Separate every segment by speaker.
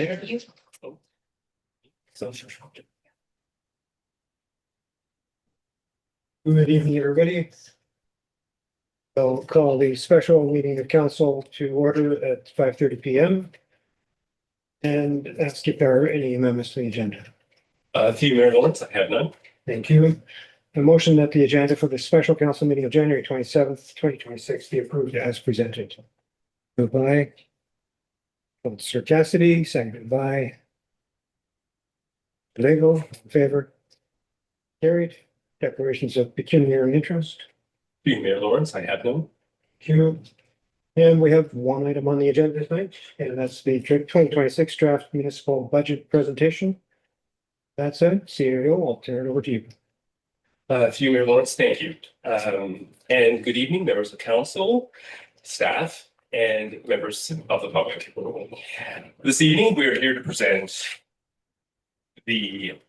Speaker 1: There it is.
Speaker 2: Good evening, everybody. I'll call the special meeting of council to order at 5:30 PM. And ask if there are any amendments to the agenda.
Speaker 1: Through Mayor Lawrence, I have none.
Speaker 2: Thank you. A motion that the agenda for the special council meeting of January 27th, 2026 be approved as presented. Moved by Councilor Cassidy, seconded by Lego, in favor. Carried. Declarations of pecuniary interest.
Speaker 1: Through Mayor Lawrence, I have none.
Speaker 2: Thank you. And we have one item on the agenda tonight, and that's the 2026 draft municipal budget presentation. That said, CEO, I'll turn it over to you.
Speaker 1: Through Mayor Lawrence, thank you. And good evening, members of council, staff, and members of the public. This evening, we are here to present the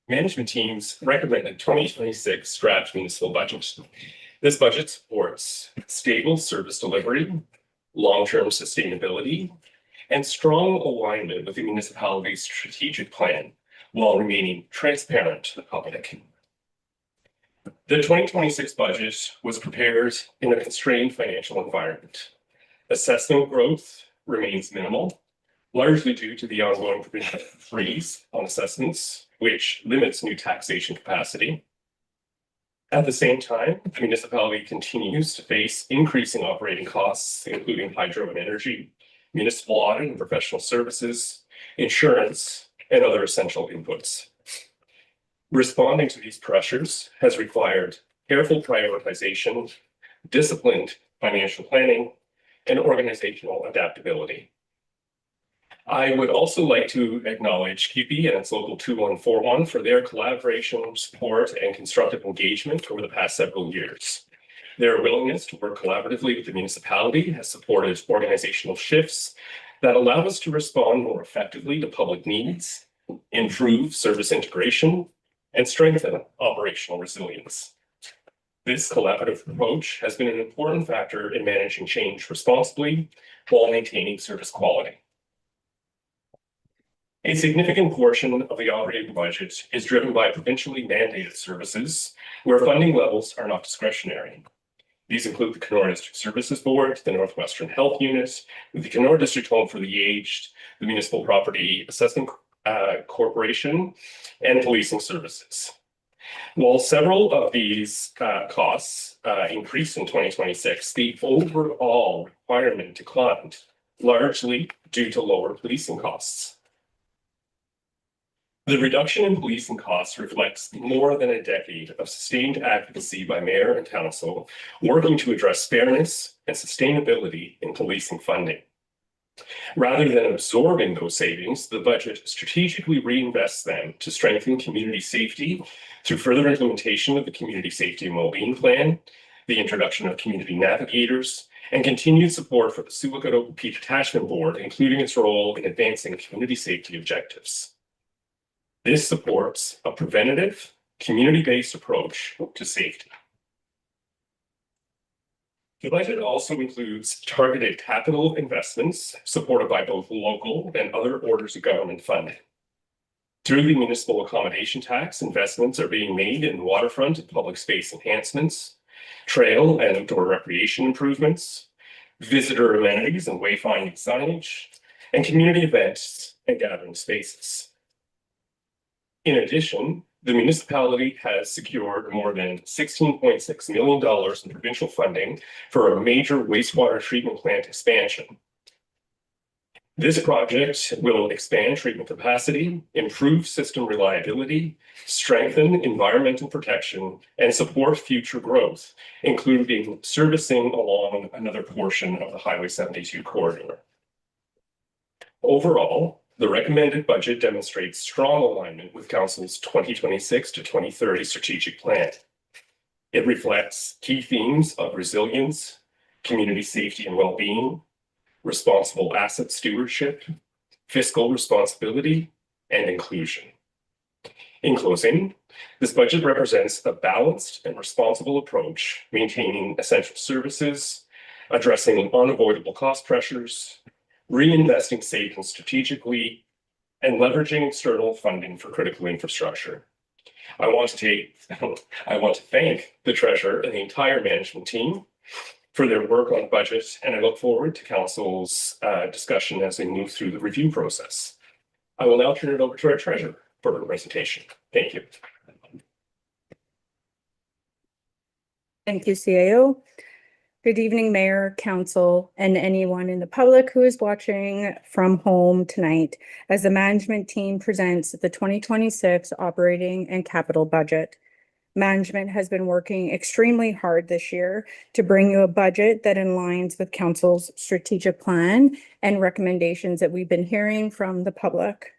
Speaker 1: management team's recommended 2026 draft municipal budget. This budget supports stable service delivery, long-term sustainability, and strong alignment with the municipality's strategic plan while remaining transparent to the public. The 2026 budget was prepared in a constrained financial environment. Assessment growth remains minimal, largely due to the ongoing freeze on assessments, which limits new taxation capacity. At the same time, the municipality continues to face increasing operating costs, including hydro and energy, municipal audit and professional services, insurance, and other essential inputs. Responding to these pressures has required careful prioritization, disciplined financial planning, and organizational adaptability. I would also like to acknowledge QP and its local 2141 for their collaboration, support, and constructive engagement over the past several years. Their willingness to work collaboratively with the municipality has supported organizational shifts that allow us to respond more effectively to public needs, improve service integration, and strengthen operational resilience. This collaborative approach has been an important factor in managing change responsibly while maintaining service quality. A significant portion of the operating budget is driven by provincially mandated services where funding levels are not discretionary. These include the Kenora District Services Board, the Northwestern Health Unit, the Kenora District Home for the Aged, the Municipal Property Assessment Corporation, and policing services. While several of these costs increased in 2026, the overall requirement declined, largely due to lower policing costs. The reduction in policing costs reflects more than a decade of sustained advocacy by mayor and council working to address fairness and sustainability in policing funding. Rather than absorbing those savings, the budget strategically reinvests them to strengthen community safety through further implementation of the Community Safety and Wellbeing Plan, the introduction of community navigators, and continued support for the Sioux Peak Detachment Board, including its role in advancing community safety objectives. This supports a preventative, community-based approach to safety. The budget also includes targeted capital investments supported by both local and other orders of government funding. Through the municipal accommodation tax, investments are being made in waterfront and public space enhancements, trail and outdoor recreation improvements, visitor amenities and wayfinding signage, and community events and gathering spaces. In addition, the municipality has secured more than $16.6 million in provincial funding for a major wastewater treatment plant expansion. This project will expand treatment capacity, improve system reliability, strengthen environmental protection, and support future growth, including servicing along another portion of the Highway 72 corridor. Overall, the recommended budget demonstrates strong alignment with Council's 2026 to 2030 strategic plan. It reflects key themes of resilience, community safety and well-being, responsible asset stewardship, fiscal responsibility, and inclusion. In closing, this budget represents a balanced and responsible approach, maintaining essential services, addressing unavoidable cost pressures, reinvesting savings strategically, and leveraging external funding for critical infrastructure. I want to thank the treasurer and the entire management team for their work on budget, and I look forward to council's discussion as we move through the review process. I will now turn it over to our treasurer for her presentation. Thank you.
Speaker 3: Thank you, CAO. Good evening, Mayor, Council, and anyone in the public who is watching from home tonight as the management team presents the 2026 operating and capital budget. Management has been working extremely hard this year to bring you a budget that aligns with Council's strategic plan and recommendations that we've been hearing from the public.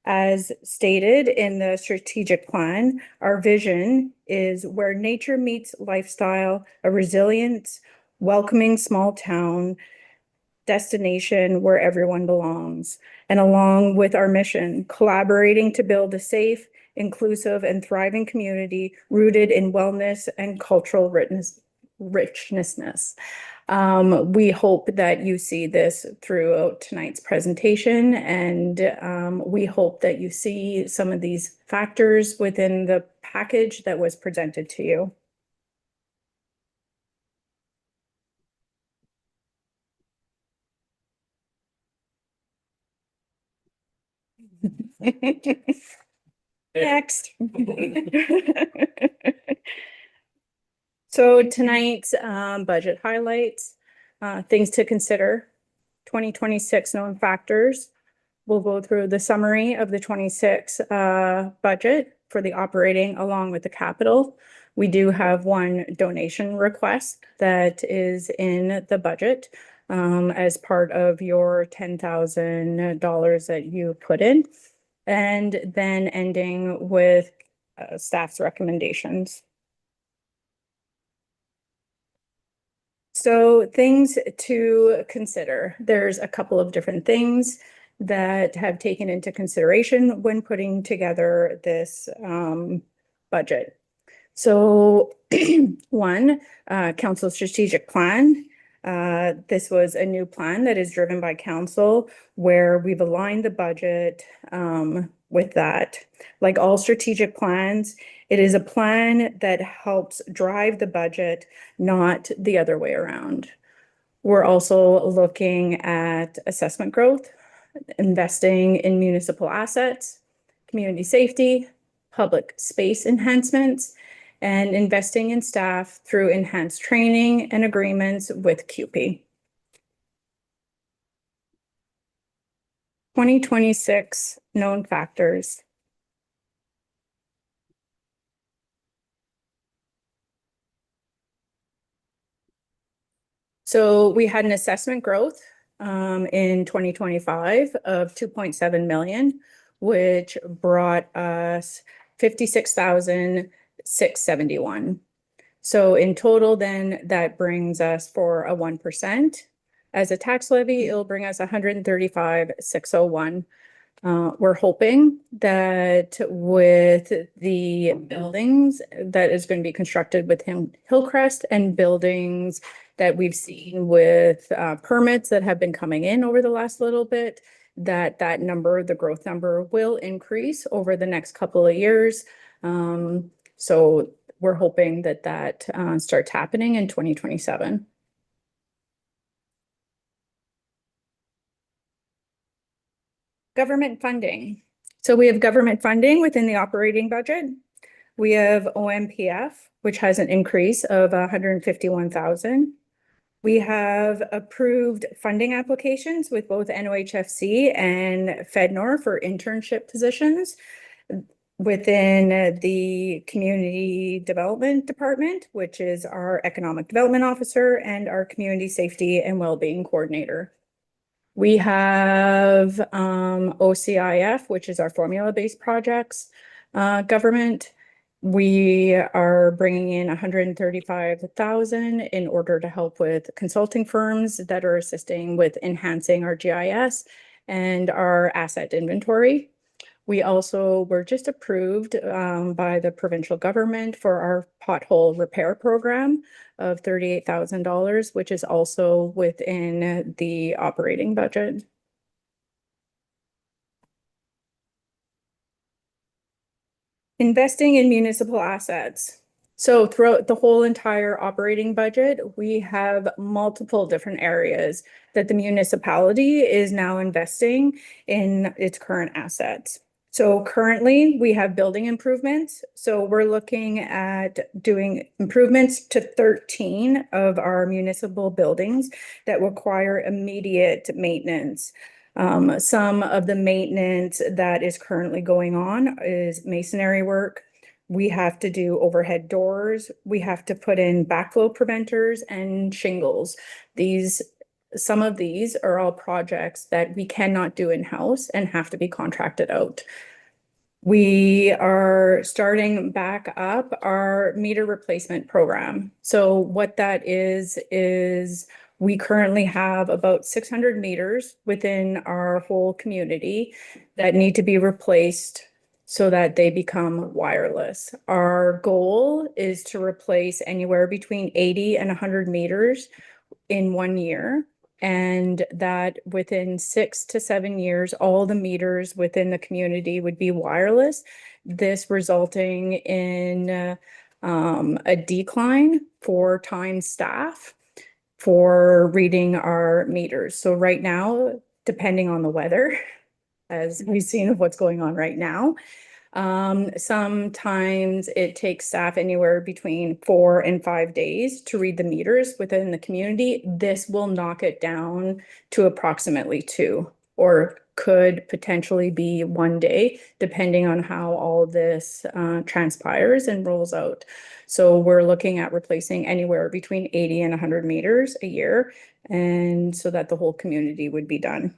Speaker 3: As stated in the strategic plan, our vision is where nature meets lifestyle, a resilient, welcoming small town destination where everyone belongs. And along with our mission, collaborating to build a safe, inclusive, and thriving community rooted in wellness and cultural richness. We hope that you see this throughout tonight's presentation, and we hope that you see some of these factors within the package that was presented to you. Next. So tonight's budget highlights, things to consider, 2026 known factors. We'll go through the summary of the 26 budget for the operating along with the capital. We do have one donation request that is in the budget as part of your $10,000 that you put in, and then ending with staff's recommendations. So things to consider. There's a couple of different things that have taken into consideration when putting together this budget. So one, council strategic plan. This was a new plan that is driven by council where we've aligned the budget with that. Like all strategic plans, it is a plan that helps drive the budget, not the other way around. We're also looking at assessment growth, investing in municipal assets, community safety, public space enhancements, and investing in staff through enhanced training and agreements with CUPE. 2026 known factors. So we had an assessment growth in 2025 of 2.7 million, which brought us 56,671. So in total, then that brings us for a 1%. As a tax levy, it'll bring us 135,601. We're hoping that with the buildings that is going to be constructed within Hillcrest and buildings that we've seen with permits that have been coming in over the last little bit, that number, the growth number, will increase over the next couple of years. So we're hoping that starts happening in 2027. Government funding. So we have government funding within the operating budget. We have OMPF, which has an increase of 151,000. We have approved funding applications with both NOHFC and FedNor for internship positions within the Community Development Department, which is our Economic Development Officer and our Community Safety and Wellbeing Coordinator. We have OCIF, which is our formula-based projects government. We are bringing in 135,000 in order to help with consulting firms that are assisting with enhancing our GIS and our asset inventory. We also were just approved by the provincial government for our pothole repair program of $38,000, which is also within the operating budget. Investing in municipal assets. So throughout the whole entire operating budget, we have multiple different areas that the municipality is now investing in its current assets. So currently we have building improvements. So we're looking at doing improvements to 13 of our municipal buildings that require immediate maintenance. Some of the maintenance that is currently going on is masonry work. We have to do overhead doors. We have to put in backflow preventers and shingles. Some of these are all projects that we cannot do in-house and have to be contracted out. We are starting back up our meter replacement program. So what that is we currently have about 600 meters within our whole community that need to be replaced so that they become wireless. Our goal is to replace anywhere between 80 and 100 meters in 1 year. And that within 6 to 7 years, all the meters within the community would be wireless. This resulting in a decline for time staff for reading our meters. So right now, depending on the weather, as we've seen what's going on right now, sometimes it takes staff anywhere between 4 and 5 days to read the meters within the community. This will knock it down to approximately 2, or could potentially be 1 day, depending on how all this transpires and rolls out. So we're looking at replacing anywhere between 80 and 100 meters a year, and so that the whole community would be done.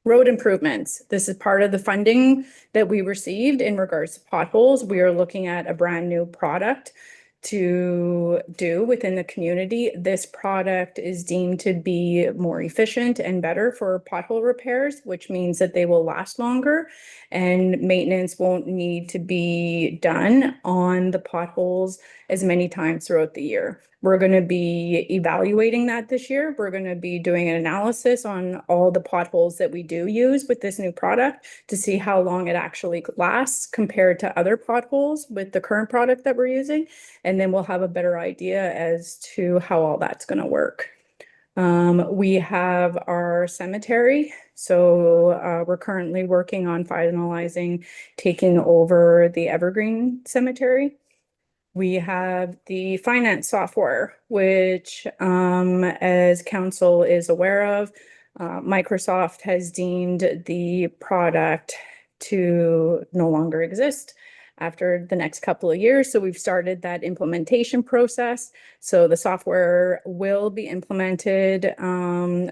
Speaker 3: Road improvements. This is part of the funding that we received in regards to potholes. We are looking at a brand new product to do within the community. This product is deemed to be more efficient and better for pothole repairs, which means that they will last longer and maintenance won't need to be done on the potholes as many times throughout the year. We're going to be evaluating that this year. We're going to be doing an analysis on all the potholes that we do use with this new product to see how long it actually lasts compared to other potholes with the current product that we're using. And then we'll have a better idea as to how all that's going to work. We have our cemetery. So we're currently working on finalizing taking over the Evergreen Cemetery. We have the finance software, which, as council is aware of, Microsoft has deemed the product to no longer exist after the next couple of years. So we've started that implementation process. So the software will be implemented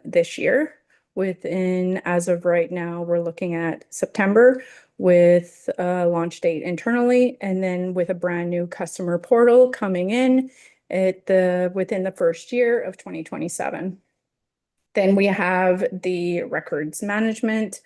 Speaker 3: this year. As of right now, we're looking at September with a launch date internally, and then with a brand new customer portal coming in within the first year of 2027. Then we have the records management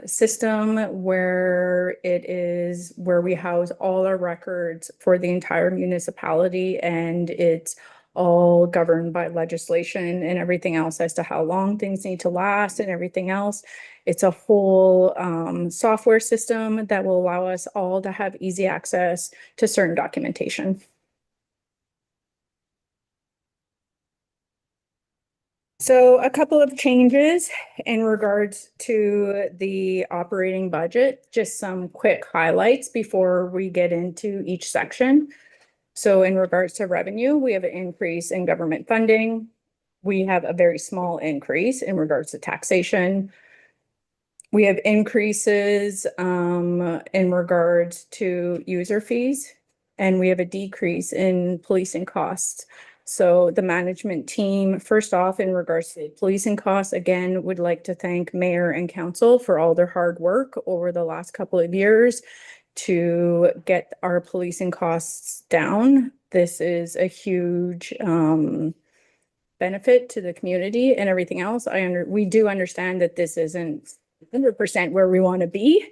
Speaker 3: system, where we house all our records for the entire municipality, and it's all governed by legislation and everything else as to how long things need to last and everything else. It's a whole software system that will allow us all to have easy access to certain documentation. So a couple of changes in regards to the operating budget, just some quick highlights before we get into each section. So in regards to revenue, we have an increase in government funding. We have a very small increase in regards to taxation. We have increases in regards to user fees, and we have a decrease in policing costs. So the management team, first off, in regards to policing costs, again, would like to thank mayor and council for all their hard work over the last couple of years to get our policing costs down. This is a huge benefit to the community and everything else. We do understand that this isn't 100% where we want to be,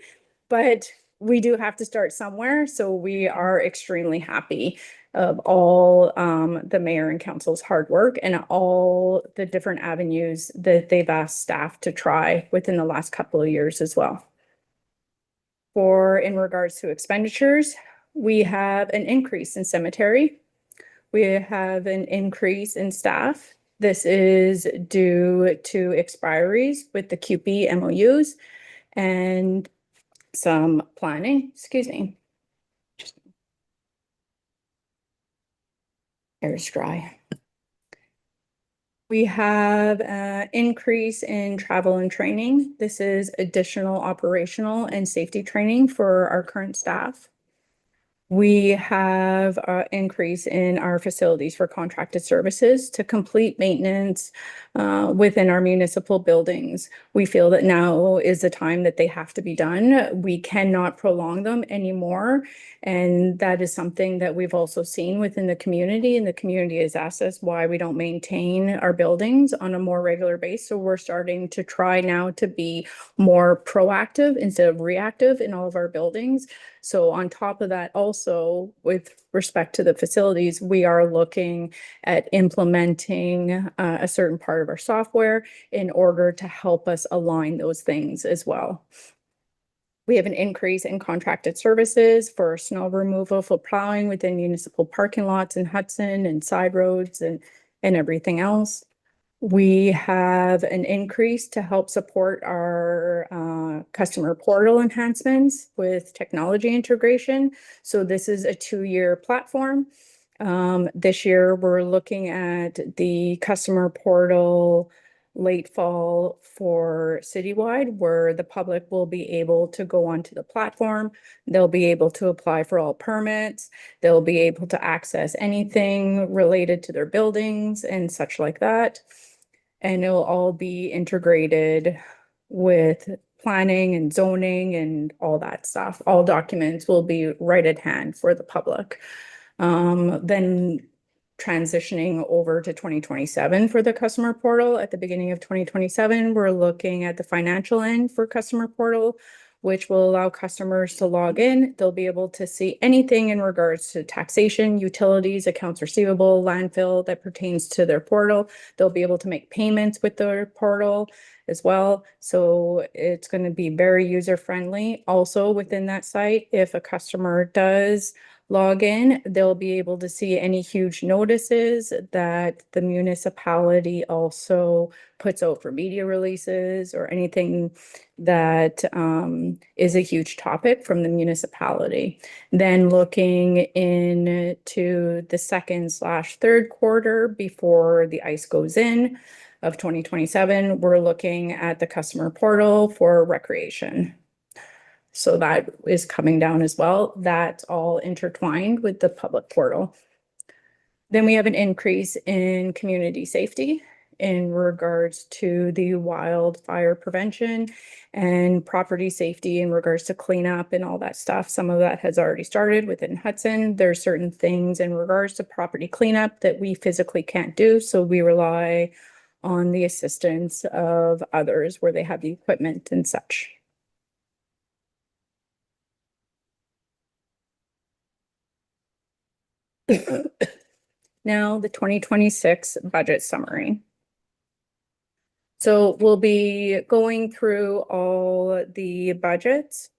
Speaker 3: but we do have to start somewhere. So we are extremely happy of all the mayor and council's hard work and all the different avenues that they've asked staff to try within the last couple of years as well. For in regards to expenditures, we have an increase in cemetery. We have an increase in staff. This is due to expiries with the QP MOUs and some planning, excuse me. Air's dry. We have an increase in travel and training. This is additional operational and safety training for our current staff. We have an increase in our facilities for contracted services to complete maintenance within our municipal buildings. We feel that now is the time that they have to be done. We cannot prolong them anymore. And that is something that we've also seen within the community. And the community has asked us why we don't maintain our buildings on a more regular basis. So we're starting to try now to be more proactive instead of reactive in all of our buildings. So on top of that, also with respect to the facilities, we are looking at implementing a certain part of our software in order to help us align those things as well. We have an increase in contracted services for snow removal for plowing within municipal parking lots in Hudson and side roads and everything else. We have an increase to help support our customer portal enhancements with technology integration. So this is a 2-year platform. This year, we're looking at the customer portal late fall for citywide, where the public will be able to go onto the platform. They'll be able to apply for all permits. They'll be able to access anything related to their buildings and such like that. And it'll all be integrated with planning and zoning and all that stuff. All documents will be right at hand for the public. Then transitioning over to 2027 for the customer portal. At the beginning of 2027, we're looking at the financial end for customer portal, which will allow customers to log in. They'll be able to see anything in regards to taxation, utilities, accounts receivable, landfill that pertains to their portal. They'll be able to make payments with their portal as well. So it's going to be very user-friendly. Also within that site, if a customer does log in, they'll be able to see any huge notices that the municipality also puts out for media releases or anything that is a huge topic from the municipality. Then looking into the second/third quarter before the ice goes in of 2027, we're looking at the customer portal for recreation. So that is coming down as well. That's all intertwined with the public portal. Then we have an increase in community safety in regards to the wildfire prevention and property safety in regards to cleanup and all that stuff. Some of that has already started within Hudson. There's certain things in regards to property cleanup that we physically can't do. So we rely on the assistance of others where they have the equipment and such. Now, the 2026 budget summary. So we'll be going through all the budgets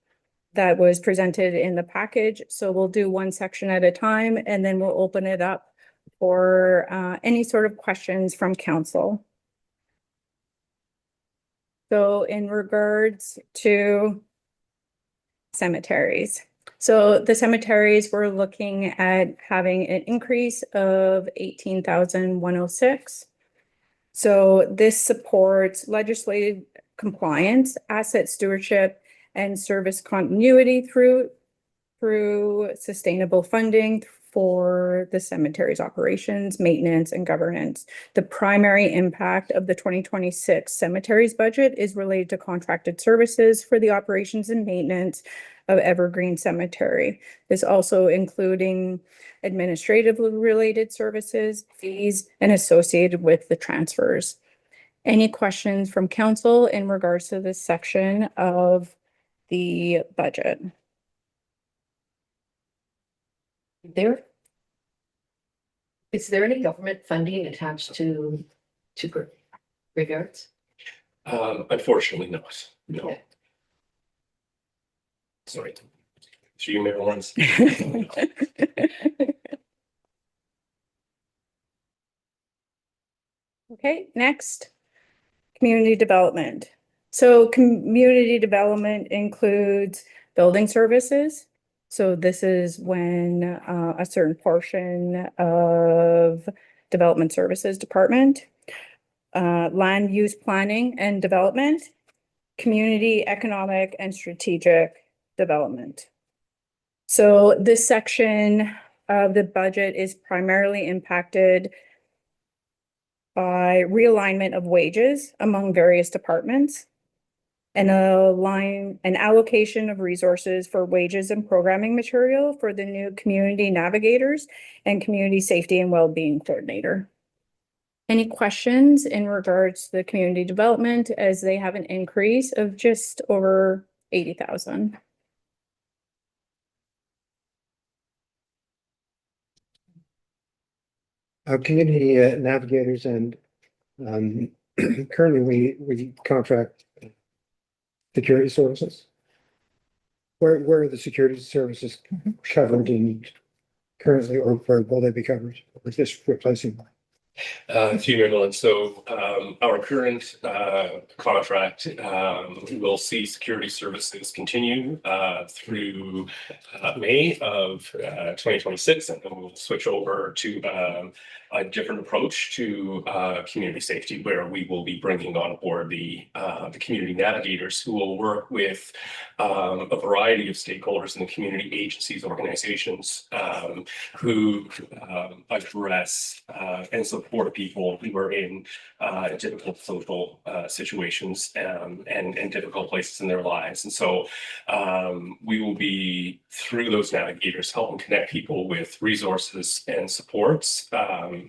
Speaker 3: that was presented in the package. So we'll do one section at a time, and then we'll open it up for any sort of questions from council. So in regards to cemeteries. So the cemeteries, we're looking at having an increase of 18,106. So this supports legislative compliance, asset stewardship, and service continuity through sustainable funding for the cemetery's operations, maintenance, and governance. The primary impact of the 2026 cemeteries budget is related to contracted services for the operations and maintenance of Evergreen Cemetery. This also including administrative related services, fees, and associated with the transfers. Any questions from council in regards to this section of the budget?
Speaker 4: Is there any government funding attached to graveyards?
Speaker 1: Unfortunately not, no.
Speaker 4: Okay.
Speaker 1: Sorry. Through you, Mayor Lawrence.
Speaker 3: Okay, next, community development. So community development includes building services. So this is when a certain portion of development services department, land use planning and development, community economic and strategic development. So this section of the budget is primarily impacted by realignment of wages among various departments and an allocation of resources for wages and programming material for the new community navigators and community safety and well-being coordinator. Any questions in regards to the community development as they have an increase of just over 80,000?
Speaker 2: Our community navigators and currently we contract security services. Where are the security services covered in currently, or where will they be covered? Or is this replacing?
Speaker 1: Through Mayor Lawrence, so our current contract will see security services continue through May of 2026, and then we'll switch over to a different approach to community safety, where we will be bringing on board the community navigators who will work with a variety of stakeholders in the community, agencies, organizations who address and support people who are in difficult social situations and difficult places in their lives. And so we will be, through those navigators, helping connect people with resources and supports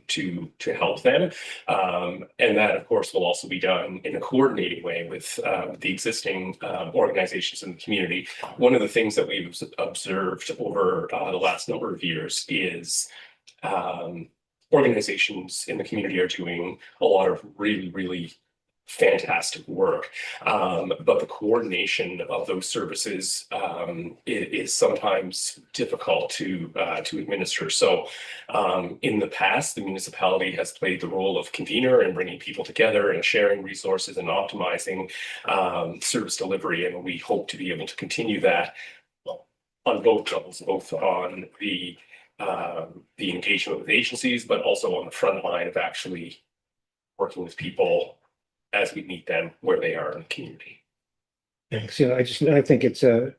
Speaker 1: to help them. And that, of course, will also be done in a coordinating way with the existing organizations in the community. One of the things that we've observed over the last number of years is organizations in the community are doing a lot of really fantastic work. But the coordination of those services is sometimes difficult to administer. So in the past, the municipality has played the role of convener and bringing people together and sharing resources and optimizing service delivery. And we hope to be able to continue that on both levels, both on the engagement with agencies, but also on the front line of actually working with people as we meet them where they are in the community.
Speaker 2: Thanks. Yeah, I think it's a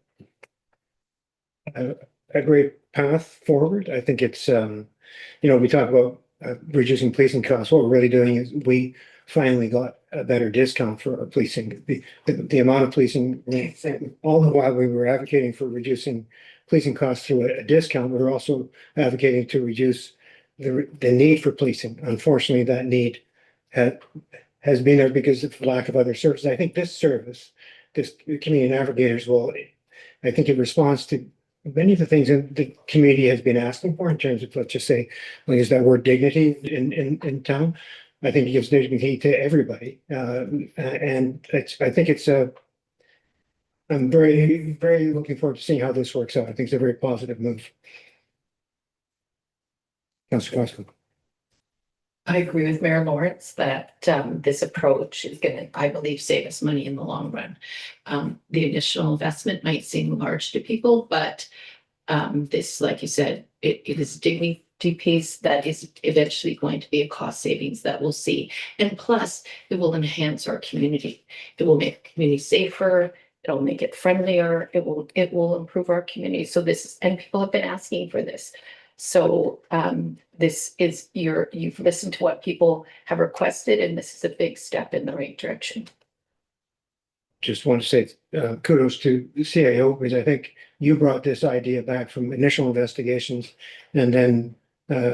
Speaker 2: great path forward. I think it's we talk about reducing policing costs. What we're really doing is we finally got a better discount for our policing. The amount of policing, all the while we were advocating for reducing policing costs through a discount, we were also advocating to reduce the need for policing. Unfortunately, that need has been there because of lack of other services. I think this service, this community navigators will, I think it responds to many of the things that the community has been asking for in terms of, let's just say, I'll use that word, dignity in town. I think it gives dignity to everybody. And I think it's I'm very looking forward to seeing how this works out. I think it's a very positive move. Councilor Costa.
Speaker 4: I agree with Mayor Lawrence that this approach is going to, I believe, save us money in the long run. The initial investment might seem large to people, but this, like you said, it is a dignity piece that is eventually going to be a cost savings that we'll see. And plus, it will enhance our community. It will make the community safer. It'll make it friendlier. It will improve our community. So and people have been asking for this. So this is you've listened to what people have requested, and this is a big step in the right direction.
Speaker 2: Just want to say kudos to the CIO, because I think you brought this idea back from initial investigations, and then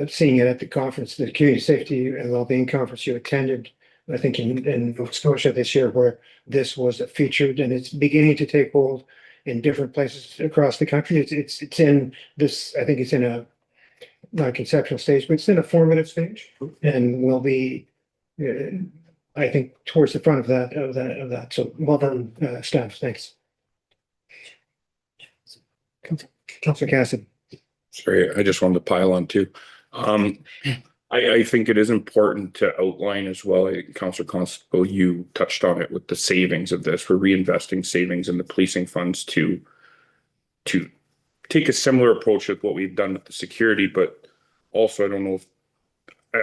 Speaker 2: seeing it at the conference, the Community Safety and Wellbeing Conference you attended I think in Nova Scotia this year where this was featured and it's beginning to take hold in different places across the country. It's in this, I think it's in a not a conceptual stage, but it's in a formative stage and will be, I think, towards the front of that. So well done, staff. Thanks. Councilor Cassidy.
Speaker 5: Sorry, I just wanted to pile on too. I think it is important to outline as well, Councillor Constable, you touched on it with the savings of this. We're reinvesting savings in the policing funds to take a similar approach with what we've done with the security, but also I don't know if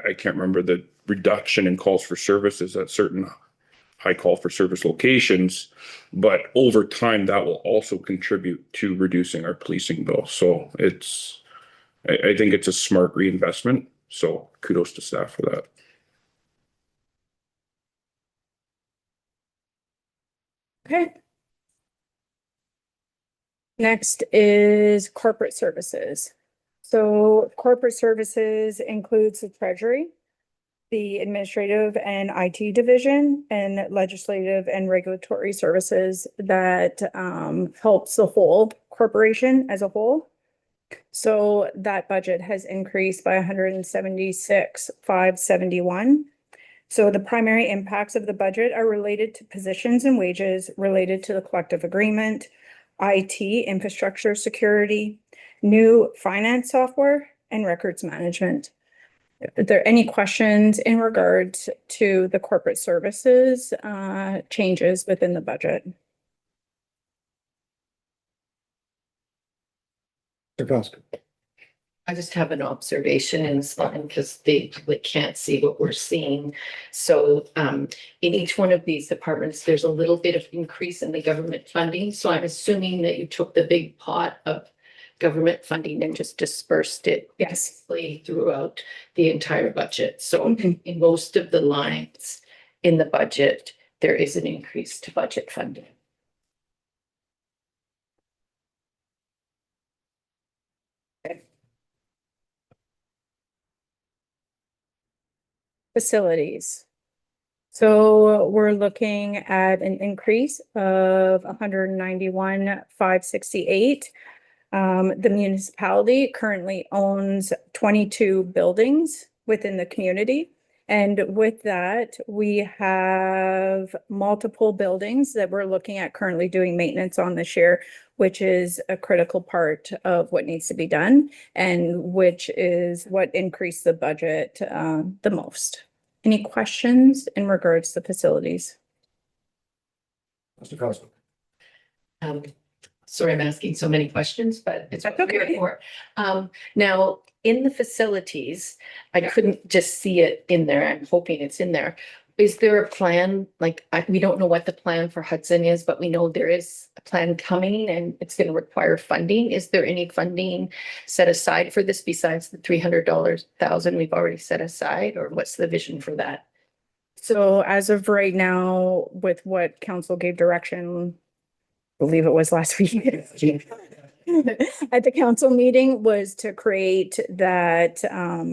Speaker 5: I can't remember the reduction in calls for services at certain high call for service locations, but over time that will also contribute to reducing our policing bill. So I think it's a smart reinvestment. So kudos to staff for that.
Speaker 3: Okay. Next is corporate services. So corporate services includes the treasury, the administrative and IT division, and legislative and regulatory services that helps the whole corporation as a whole. So that budget has increased by 176,571. So the primary impacts of the budget are related to positions and wages related to the collective agreement, IT infrastructure security, new finance software, and records management. Are there any questions in regards to the corporate services changes within the budget?
Speaker 4: I just have an observation in this line because they can't see what we're seeing. So in each one of these departments, there's a little bit of increase in the government funding. So I'm assuming that you took the big pot of government funding and just dispersed it basically throughout the entire budget. So in most of the lines in the budget, there is an increase to budget funding.
Speaker 3: Facilities. So we're looking at an increase of 191,568. The municipality currently owns 22 buildings within the community. And with that, we have multiple buildings that we're looking at currently doing maintenance on this year, which is a critical part of what needs to be done and which is what increased the budget the most. Any questions in regards to facilities?
Speaker 2: Mr. Cosmo.
Speaker 4: Sorry, I'm asking so many questions, but it's what
Speaker 3: That's
Speaker 4: we're
Speaker 3: okay.
Speaker 4: here for. Now, in the facilities, I couldn't just see it in there. I'm hoping it's in there. Is there a plan? Like, we don't know what the plan for Hudson is, but we know there is a plan coming and it's going to require funding. Is there any funding set aside for this besides the $300,000 we've already set aside, or what's the vision for that?
Speaker 3: So as of right now, with what council gave direction, I believe it was last week at the council meeting, was to create that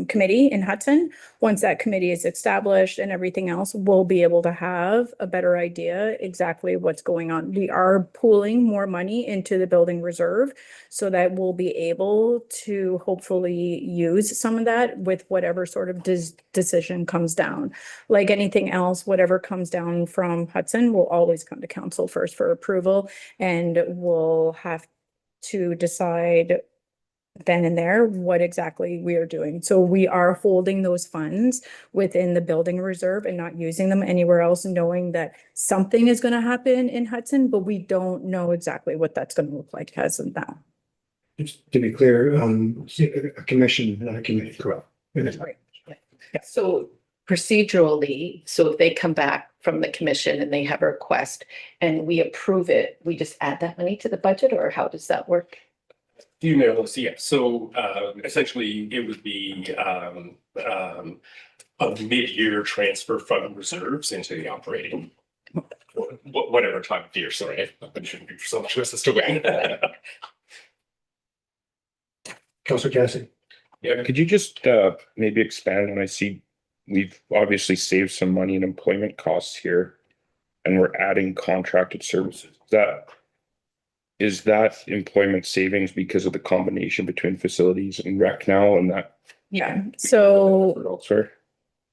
Speaker 3: committee in Hudson. Once that committee is established and everything else, we'll be able to have a better idea exactly what's going on. We are pooling more money into the building reserve so that we'll be able to hopefully use some of that with whatever sort of decision comes down. Like anything else, whatever comes down from Hudson will always come to council first for approval, and we'll have to decide then and there what exactly we are doing. So we are holding those funds within the building reserve and not using them anywhere else, knowing that something is going to happen in Hudson, but we don't know exactly what that's going to look like as of now.
Speaker 2: Just to be clear, a commission, not a committee. Correct.
Speaker 3: Right.
Speaker 4: So procedurally, so if they come back from the commission and they have a request and we approve it, we just add that money to the budget, or how does that work?
Speaker 1: Yeah. So essentially, it would be a mid-year transfer from reserves into the operating. Whatever time of year, sorry, I shouldn't be so much as to when.
Speaker 2: Councilor Cassidy.
Speaker 5: Yeah, could you just maybe expand when I see we've obviously saved some money in employment costs here. And we're adding contracted services. Is that employment savings because of the combination between facilities and rec now and that?
Speaker 3: Yeah, so
Speaker 5: Elsewhere?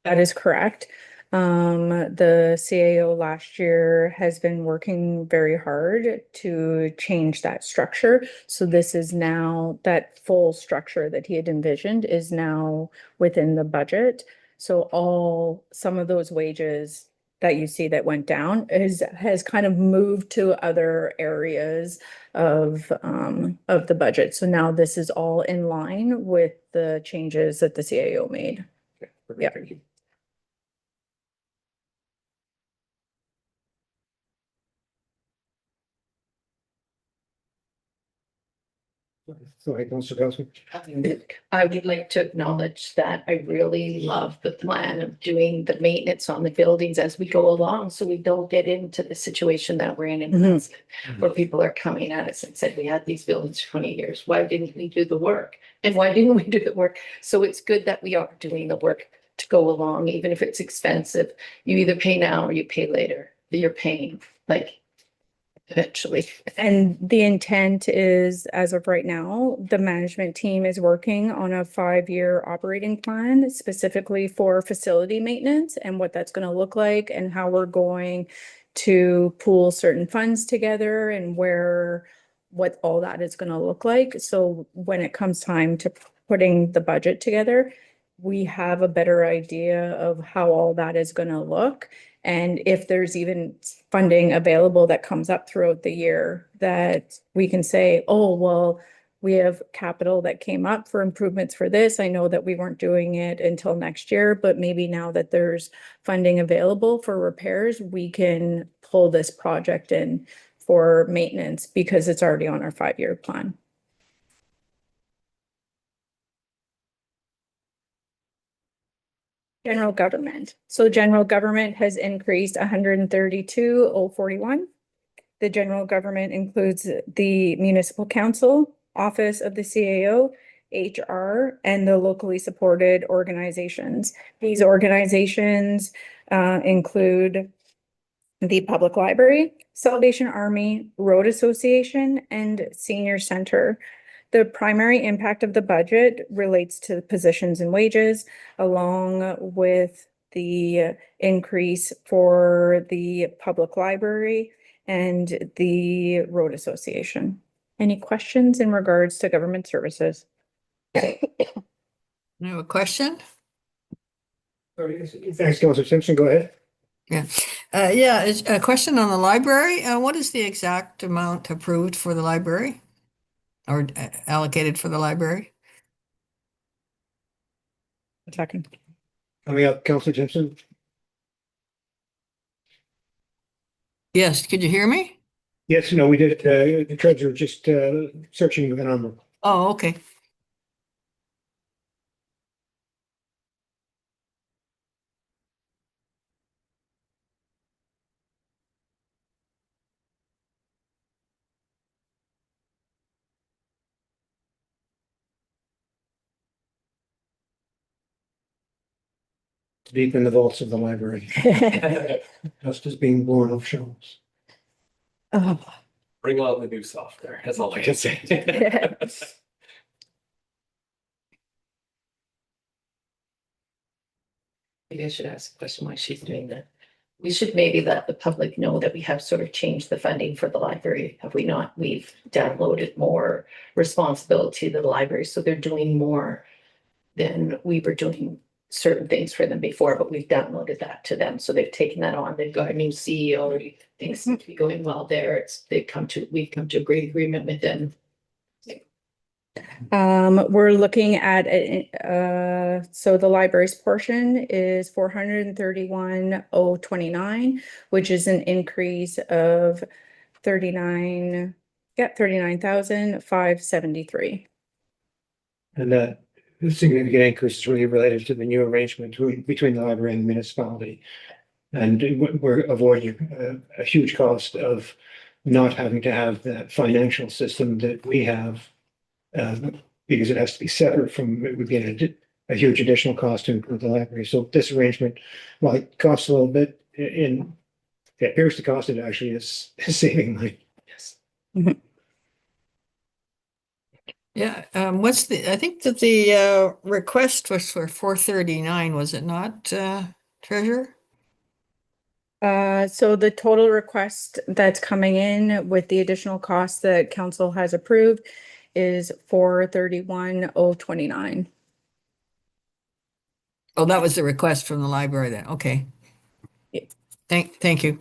Speaker 3: that is correct. The CAO last year has been working very hard to change that structure. So this is now that full structure that he had envisioned is now within the budget. So some of those wages that you see that went down has kind of moved to other areas of the budget. So now this is all in line with the changes that the CAO made.
Speaker 1: Okay, perfect,
Speaker 3: Yeah.
Speaker 1: thank you.
Speaker 2: Go ahead, Councillor Gosselin.
Speaker 4: I would like to acknowledge that I really love the plan of doing the maintenance on the buildings as we go along, so we don't get into the situation that we're in Glasgow, where people are coming at us and said, we had these buildings for 20 years. Why didn't we do the work? And why didn't we do the work? So it's good that we are doing the work to go along, even if it's expensive. You either pay now or you pay later. You're paying like eventually.
Speaker 3: And the intent is, as of right now, the management team is working on a 5-year operating plan specifically for facility maintenance and what that's going to look like and how we're going to pool certain funds together and what all that is going to look like. So when it comes time to putting the budget together, we have a better idea of how all that is going to look. And if there's even funding available that comes up throughout the year that we can say, oh, well, we have capital that came up for improvements for this. I know that we weren't doing it until next year, but maybe now that there's funding available for repairs, we can pull this project in for maintenance because it's already on our 5-year plan. General government. So general government has increased 132,041. The general government includes the municipal council, office of the CAO, HR, and the locally supported organizations. These organizations include the Public Library, Salvation Army, Road Association, and Senior Center. The primary impact of the budget relates to positions and wages, along with the increase for the public library and the road association. Any questions in regards to government services?
Speaker 6: I have a question.
Speaker 2: Thanks, Councillor Simpson. Go ahead.
Speaker 6: Yeah, it's a question on the library. What is the exact amount approved for the library? Or allocated for the library?
Speaker 3: A second.
Speaker 2: Coming up, Councillor Simpson.
Speaker 6: Yes, could you hear me?
Speaker 2: Yes, no, we did, the treasurer just searching the number.
Speaker 6: Oh, okay.
Speaker 2: Deep in the vaults of the library, dust is being blown off shelves.
Speaker 3: Oh.
Speaker 1: Bring on the new software, that's all I can say.
Speaker 4: Maybe I should ask a question while she's doing that. We should maybe let the public know that we have sort of changed the funding for the library, have we not? We've downloaded more responsibility to the library, so they're doing more than we were doing certain things for them before, but we've downloaded that to them, so they've taken that on. They've got a new CEO, things seem to be going well there. We've come to a great agreement with them.
Speaker 3: We're looking at, so the library's portion is 431,029, which is an increase of 39,573.
Speaker 2: And that significant increase is really related to the new arrangement between the library and the municipality. And we're avoiding a huge cost of not having to have that financial system that we have, because it has to be separate from, it would be an a huge additional cost to improve the library. So this arrangement, while it costs a little bit, it appears to cost, it actually is saving money. Yes.
Speaker 6: Yeah, I think that the request was for 439, was it not, Treasurer?
Speaker 3: So the total request that's coming in with the additional costs that council has approved is 431,029.
Speaker 6: Oh, that was the request from the library then, okay.
Speaker 3: Yeah.
Speaker 6: Thank you.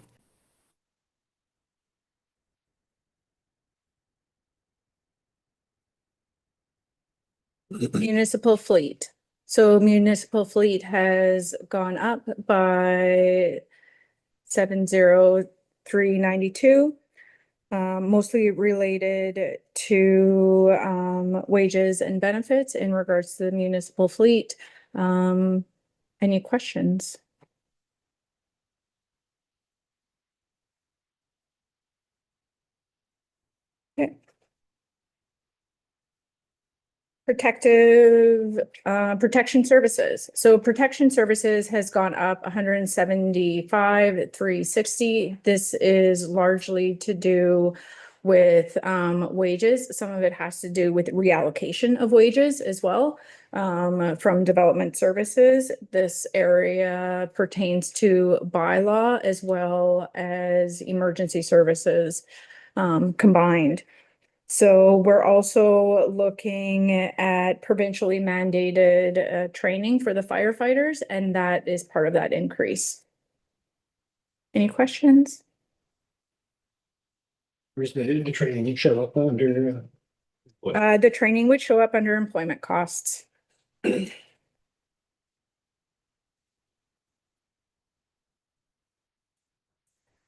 Speaker 3: Municipal fleet. So municipal fleet has gone up by 70392. Mostly related to wages and benefits in regards to the municipal fleet. Any questions? Okay. Protection services. So protection services has gone up 175,360. This is largely to do with wages. Some of it has to do with reallocation of wages as well from development services. This area pertains to bylaw as well as emergency services combined. So we're also looking at provincially mandated training for the firefighters, and that is part of that increase. Any questions?
Speaker 2: Where's the training show up under?
Speaker 3: The training would show up under employment costs.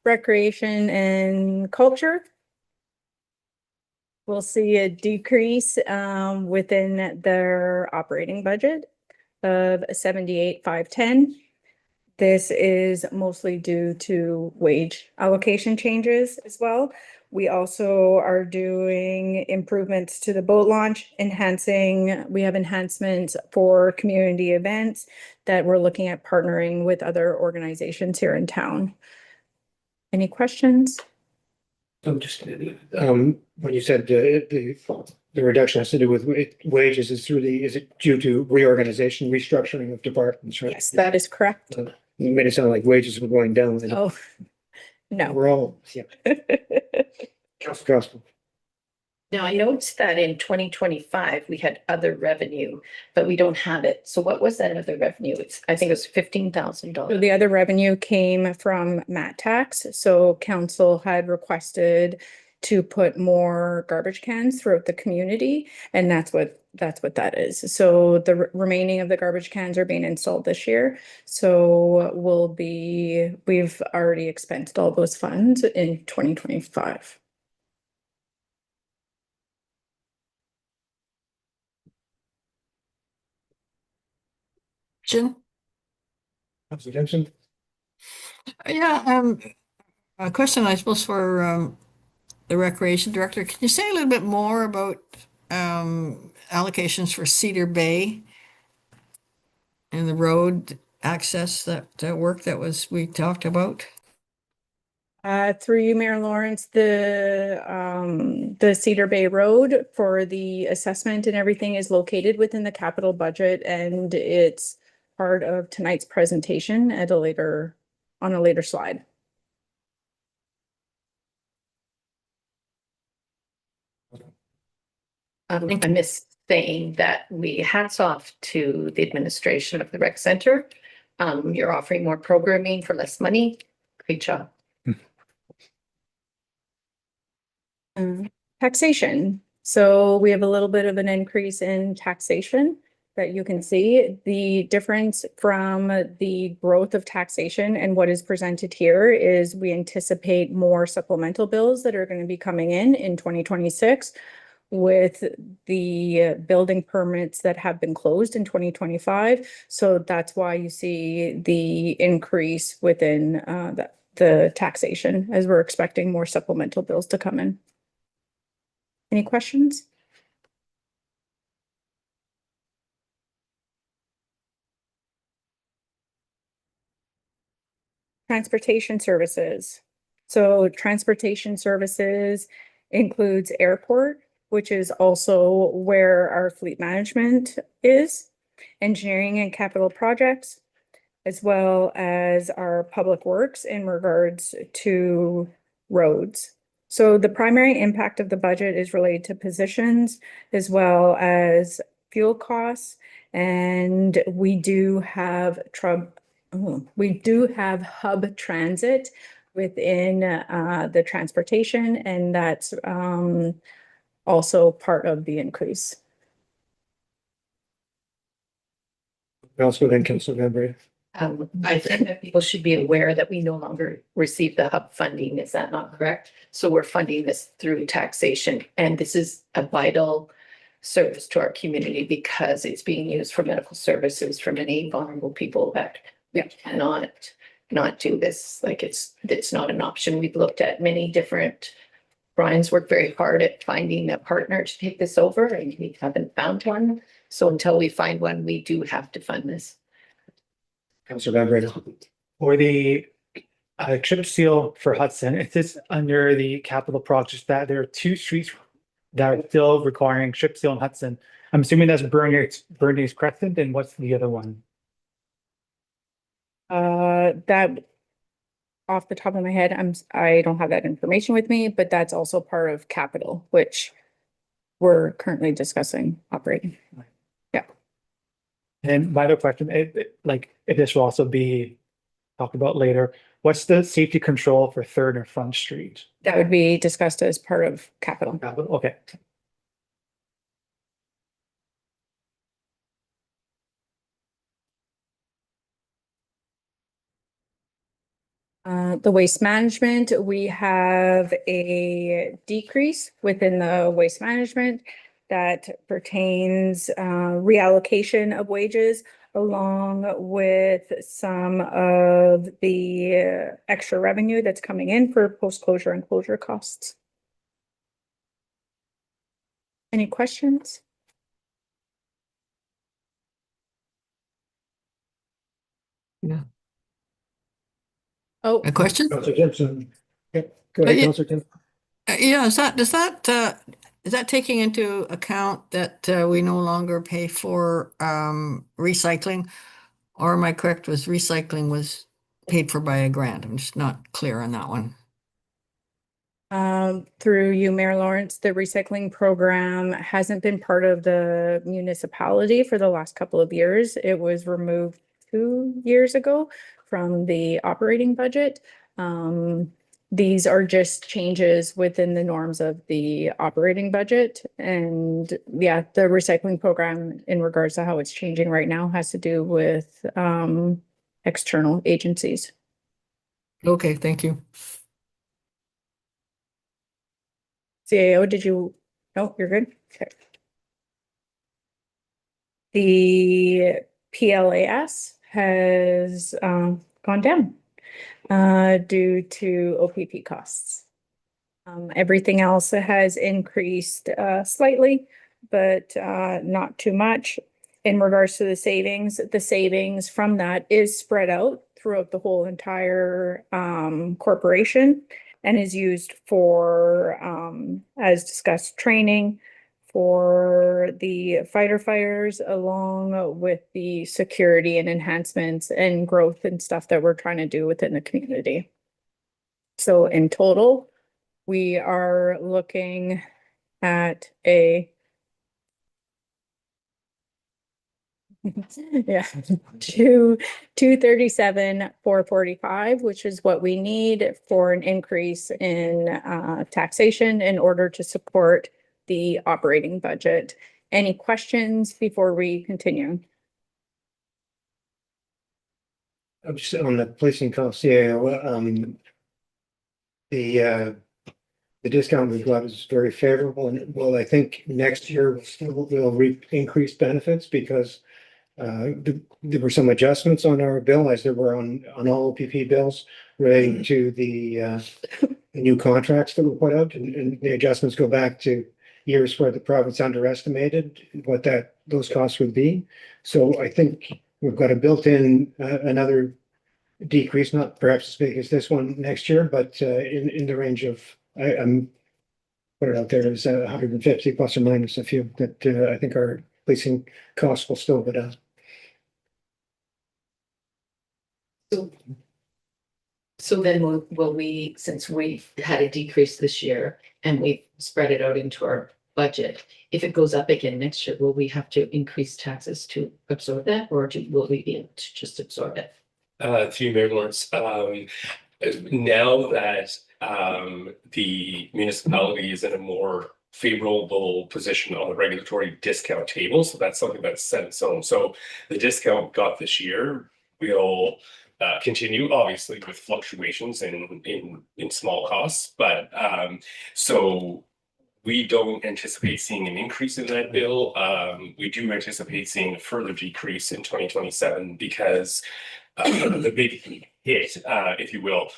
Speaker 3: Recreation and culture. We'll see a decrease within their operating budget of 78,510. This is mostly due to wage allocation changes as well. We also are doing improvements to the boat launch, we have enhancements for community events that we're looking at partnering with other organizations here in town. Any questions?
Speaker 2: I'm just, when you said the reduction has to do with wages, is it due to reorganization, restructuring of departments, right?
Speaker 3: Yes, that is correct.
Speaker 2: You made it sound like wages were going down.
Speaker 3: Oh, no.
Speaker 2: We're all, yeah. Council Costello.
Speaker 4: Now, I noticed that in 2025, we had other revenue, but we don't have it. So what was that other revenue? I think it was
Speaker 3: So
Speaker 4: $15,000.
Speaker 3: the other revenue came from mat tax. So council had requested to put more garbage cans throughout the community, and that's what that is. So the remaining of the garbage cans are being installed this year. So we've already expensed all those funds in 2025.
Speaker 6: Jen?
Speaker 2: Council Dempson.
Speaker 6: Yeah, a question, I suppose, for the recreation director. Can you say a little bit more about allocations for Cedar Bay and the road access that work we talked about?
Speaker 3: Through you, Mayor Lawrence, the Cedar Bay Road for the assessment and everything is located within the capital budget, and it's part of tonight's presentation on a later slide.
Speaker 4: I missed saying that hats off to the administration of the rec center. You're offering more programming for less money. Great job.
Speaker 3: Taxation. So we have a little bit of an increase in taxation that you can see. The difference from the growth of taxation and what is presented here is we anticipate more supplemental bills that are going to be coming in 2026 with the building permits that have been closed in 2025. So that's why you see the increase within the taxation, as we're expecting more supplemental bills to come in. Any questions? Transportation services. So transportation services includes airport, which is also where our fleet management is, engineering and capital projects, as well as our public works in regards to roads. So the primary impact of the budget is related to positions as well as fuel costs. And we do have hub transit within the transportation, and that's also part of the increase.
Speaker 2: Also then Councilmember.
Speaker 4: I think that people should be aware that we no longer receive the hub funding. Is that not correct? So we're funding this through taxation, and this is a vital service to our community because it's being used for medical services for many vulnerable people that we cannot not do this. Like it's not an option. We've looked at many different. Brian's worked very hard at finding a partner to take this over, and we haven't found one. So until we find one, we do have to fund this.
Speaker 2: Councilmember.
Speaker 7: For the chip seal for Hudson, it is under the capital projects that there are 2 streets that are still requiring chip seal in Hudson. I'm assuming that's Bernie's Crescent, and what's the other one?
Speaker 3: That off the top of my head, I don't have that information with me, but that's also part of capital, which we're currently discussing operating.
Speaker 7: And my other question, if this will also be talked about later, what's the safety control for Third and Front Street?
Speaker 3: That would be discussed as part of capital.
Speaker 7: Okay.
Speaker 3: The waste management, we have a decrease within the waste management that pertains reallocation of wages along with some of the extra revenue that's coming in for post-closure and closure costs. Any questions?
Speaker 6: Yeah.
Speaker 3: Oh,
Speaker 6: A question?
Speaker 2: Councilor Gibson. Yep. Go ahead,
Speaker 6: Yeah.
Speaker 2: Councilor Gibson.
Speaker 6: Yeah, is that taking into account that we no longer pay for recycling? Or am I correct, was recycling was paid for by a grant? I'm just not clear on that one.
Speaker 3: through you, Mayor Lawrence, the recycling program hasn't been part of the municipality for the last couple of years. It was removed 2 years ago from the operating budget. These are just changes within the norms of the operating budget. And yeah, the recycling program in regards to how it's changing right now has to do with external agencies.
Speaker 6: Okay, thank you.
Speaker 3: CAO, did you? No, you're good. Okay. The PLAS has gone down due to OPP costs. Everything else has increased slightly, but not too much. In regards to the savings from that is spread out throughout the whole entire corporation and is used for, as discussed, training for the firefighters, along with the security and enhancements and growth and stuff that we're trying to do within the community. So in total, we are looking at a yeah, 237, 445, which is what we need for an increase in taxation in order to support the operating budget. Any questions before we continue?
Speaker 2: I'm just on the policing costs, CAO, the discount we've got is very favorable, and well, I think next year we'll reap increased benefits because there were some adjustments on our bill, as there were on all OPP bills relating to the new contracts that were put out, and the adjustments go back to years where the province underestimated what those costs would be. So I think we've got a built-in another decrease, not perhaps as big as this one next year, but in the range of, I'm put it out there as 150 plus or minus a few that I think our policing costs will still go down.
Speaker 4: So then will we, since we've had a decrease this year and we've spread it out into our budget, if it goes up again next year, will we have to increase taxes to absorb that, or will we be able to just absorb it?
Speaker 1: Through Mayor Lawrence, now that the municipality is in a more favorable position on the regulatory discount table, so that's something that's set in stone. So the discount got this year will continue, obviously, with fluctuations in small costs, but so we don't anticipate seeing an increase in that bill. We do anticipate seeing a further decrease in 2027 because the big hit, if you will,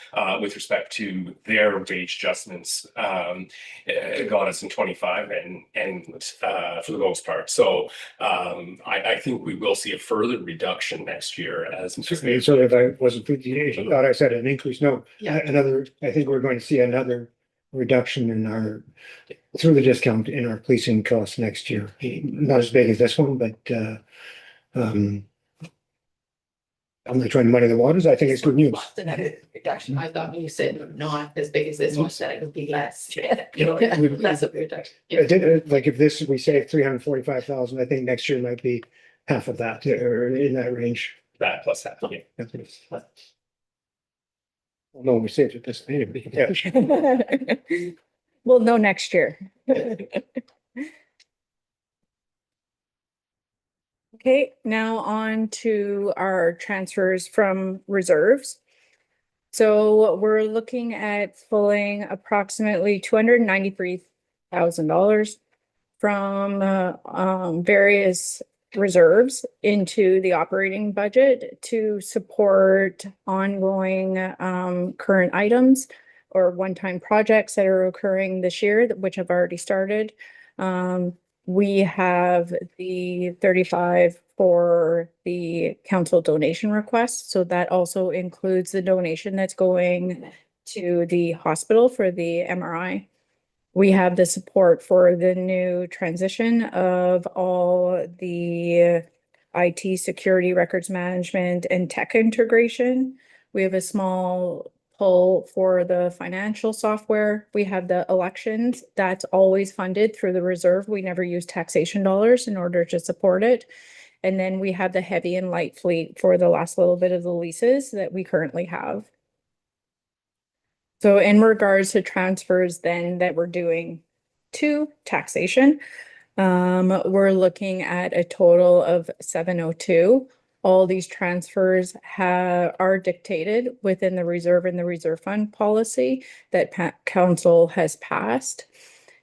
Speaker 1: with respect to their wage adjustments, got us in 25 and for the most part. So I think we will see a further reduction next year as.
Speaker 2: So if I wasn't, thought I said an increase, no, another, I think we're going to see another reduction in our, through the discount in our policing costs next year. Not as big as this one, but I'm not trying to muddy the waters. I think it's good news.
Speaker 4: Reduction. I thought you said not as big as this one, that it would be less.
Speaker 2: Yeah.
Speaker 4: Less of a reduction.
Speaker 2: Like if this, we say 345,000, I think next year might be half of that or in that range.
Speaker 1: That plus half, yeah.
Speaker 2: Well, no, we saved it this anyway. Yeah.
Speaker 3: Well, no, next year. Okay, now on to our transfers from reserves. So we're looking at pulling approximately $293,000 from various reserves into the operating budget to support ongoing current items or one-time projects that are occurring this year, which have already started. We have the 35 for the council donation request. So that also includes the donation that's going to the hospital for the MRI. We have the support for the new transition of all the IT security records management and tech integration. We have a small pull for the financial software. We have the elections. That's always funded through the reserve. We never use taxation dollars in order to support it. And then we have the heavy and light fleet for the last little bit of the leases that we currently have. So in regards to transfers then that we're doing to taxation, we're looking at a total of 702. All these transfers are dictated within the reserve and the reserve fund policy that council has passed.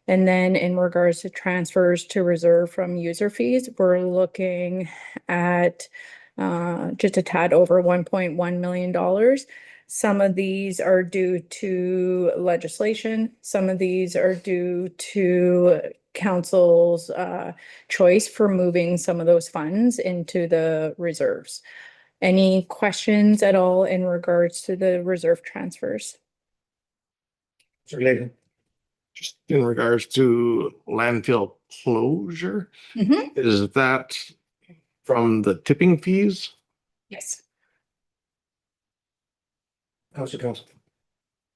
Speaker 3: And then in regards to transfers to reserve from user fees, we're looking at just a tad over $1.1 million. Some of these are due to legislation. Some of these are due to council's choice for moving some of those funds into the reserves. Any questions at all in regards to the reserve transfers?
Speaker 2: It's related.
Speaker 8: Just in regards to landfill closure, is that from the tipping fees?
Speaker 3: Yes.
Speaker 2: How's the council?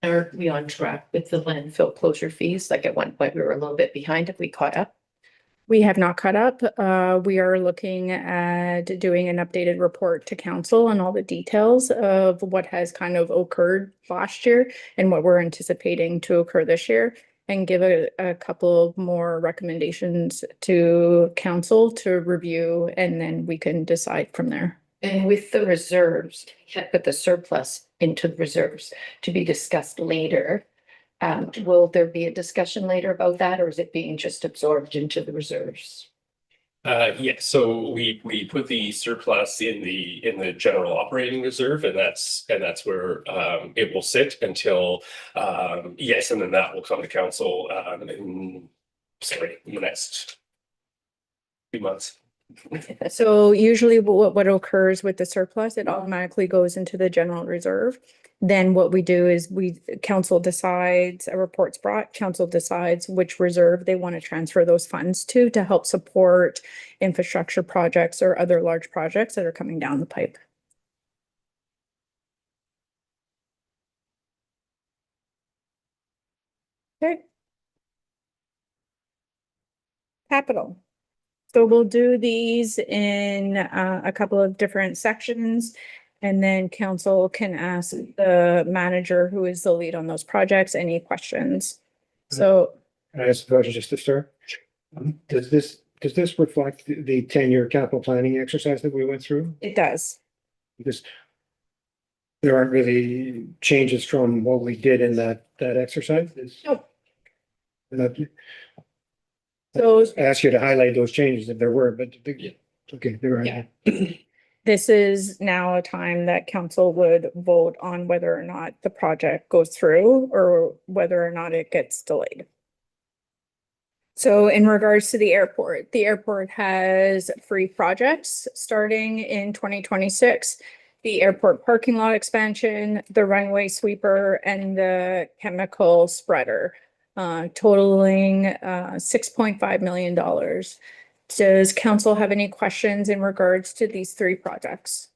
Speaker 4: Are we on track with the landfill closure fees? Like at one point, we were a little bit behind. Have we caught up?
Speaker 3: We have not caught up. We are looking at doing an updated report to council on all the details of what has kind of occurred last year and what we're anticipating to occur this year, and give a couple more recommendations to council to review, and then we can decide from there.
Speaker 4: And with the reserves, we had put the surplus into the reserves to be discussed later. Will there be a discussion later about that, or is it being just absorbed into the reserves?
Speaker 1: Yes, so we put the surplus in the general operating reserve, and that's where it will sit until yes, and then that will come to council in the next few months.
Speaker 3: So usually what occurs with the surplus, it automatically goes into the general reserve. Then what we do is council decides, a report's brought, council decides which reserve they want to transfer those funds to help support infrastructure projects or other large projects that are coming down the pipe. Okay. Capital. So we'll do these in a couple of different sections. And then council can ask the manager, who is the lead on those projects, any questions. So
Speaker 2: Can I ask the question just to start? Does this reflect the 10-year capital planning exercise that we went through?
Speaker 3: it does.
Speaker 2: Because there aren't really changes from what we did in that exercise.
Speaker 3: Nope.
Speaker 2: And I
Speaker 3: So
Speaker 2: ask you to highlight those changes if there were, but okay, there are.
Speaker 3: Yeah. this is now a time that council would vote on whether or not the project goes through or whether or not it gets delayed. So in regards to the airport has 3 projects starting in 2026. The airport parking lot expansion, the runway sweeper, and the chemical spreader, totaling $6.5 million. Does council have any questions in regards to these 3 projects?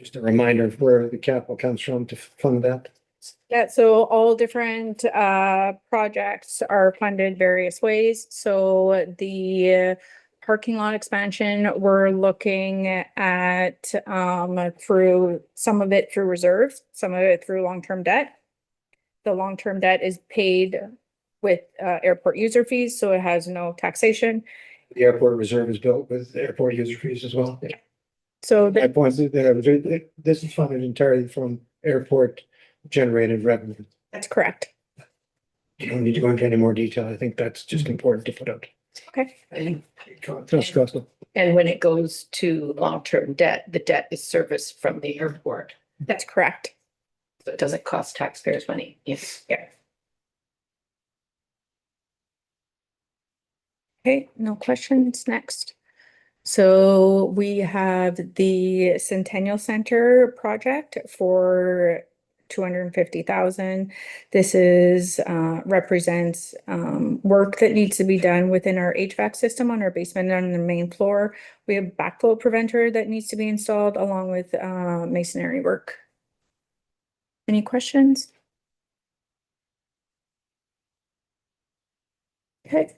Speaker 2: Just a reminder of where the capital comes from to fund that.
Speaker 3: Yeah, so all different projects are funded various ways. So the parking lot expansion, we're looking at through some of it through reserves, some of it through long-term debt. The long-term debt is paid with airport user fees, so it has no taxation.
Speaker 2: The airport reserve is built with airport user fees as well.
Speaker 3: So
Speaker 2: My point is that this is funded entirely from airport generated revenue.
Speaker 3: that's correct.
Speaker 2: You don't need to go into any more detail. I think that's just important to put out.
Speaker 3: Okay.
Speaker 2: Trust Costa.
Speaker 4: And when it goes to long-term debt, the debt is serviced from the airport.
Speaker 3: That's correct.
Speaker 4: So it doesn't cost taxpayers money. Yes.
Speaker 3: Yeah. Okay, no questions. Next. So we have the Centennial Center project for 250,000. This is represents work that needs to be done within our HVAC system on our basement and on the main floor. We have backflow preventer that needs to be installed along with masonry work. Any questions? Okay.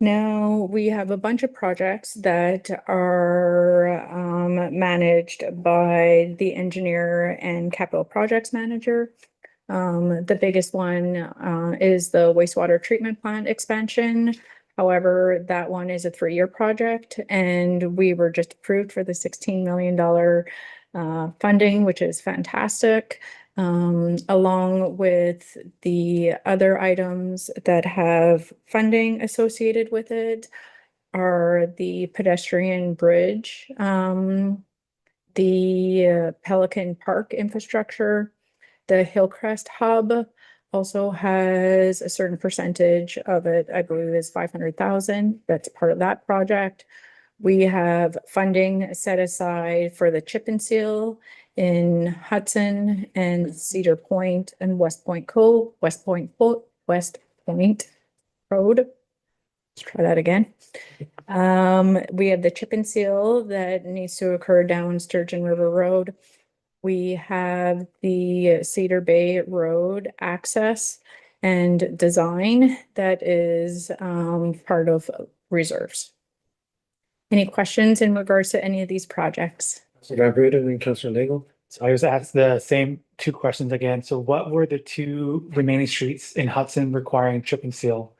Speaker 3: Now, we have a bunch of projects that are managed by the engineer and capital projects manager. The biggest one is the wastewater treatment plant expansion. However, that one is a 3-year project, and we were just approved for the $16 million funding, which is fantastic. Along with the other items that have funding associated with it are the pedestrian bridge, the Pelican Park infrastructure, the Hillcrest Hub also has a certain percentage of it, I believe is 500,000. That's part of that project. We have funding set aside for the chip and seal in Hudson and Cedar Point and West Point Road. Let's try that again. We have the chip and seal that needs to occur down Sturgeon River Road. We have the Cedar Bay Road access and design that is part of reserves. Any questions in regards to any of these projects?
Speaker 2: So Gabriel and then Councilor Legal.
Speaker 7: So I was asked the same 2 questions again. So what were the 2 remaining streets in Hudson requiring chip and seal?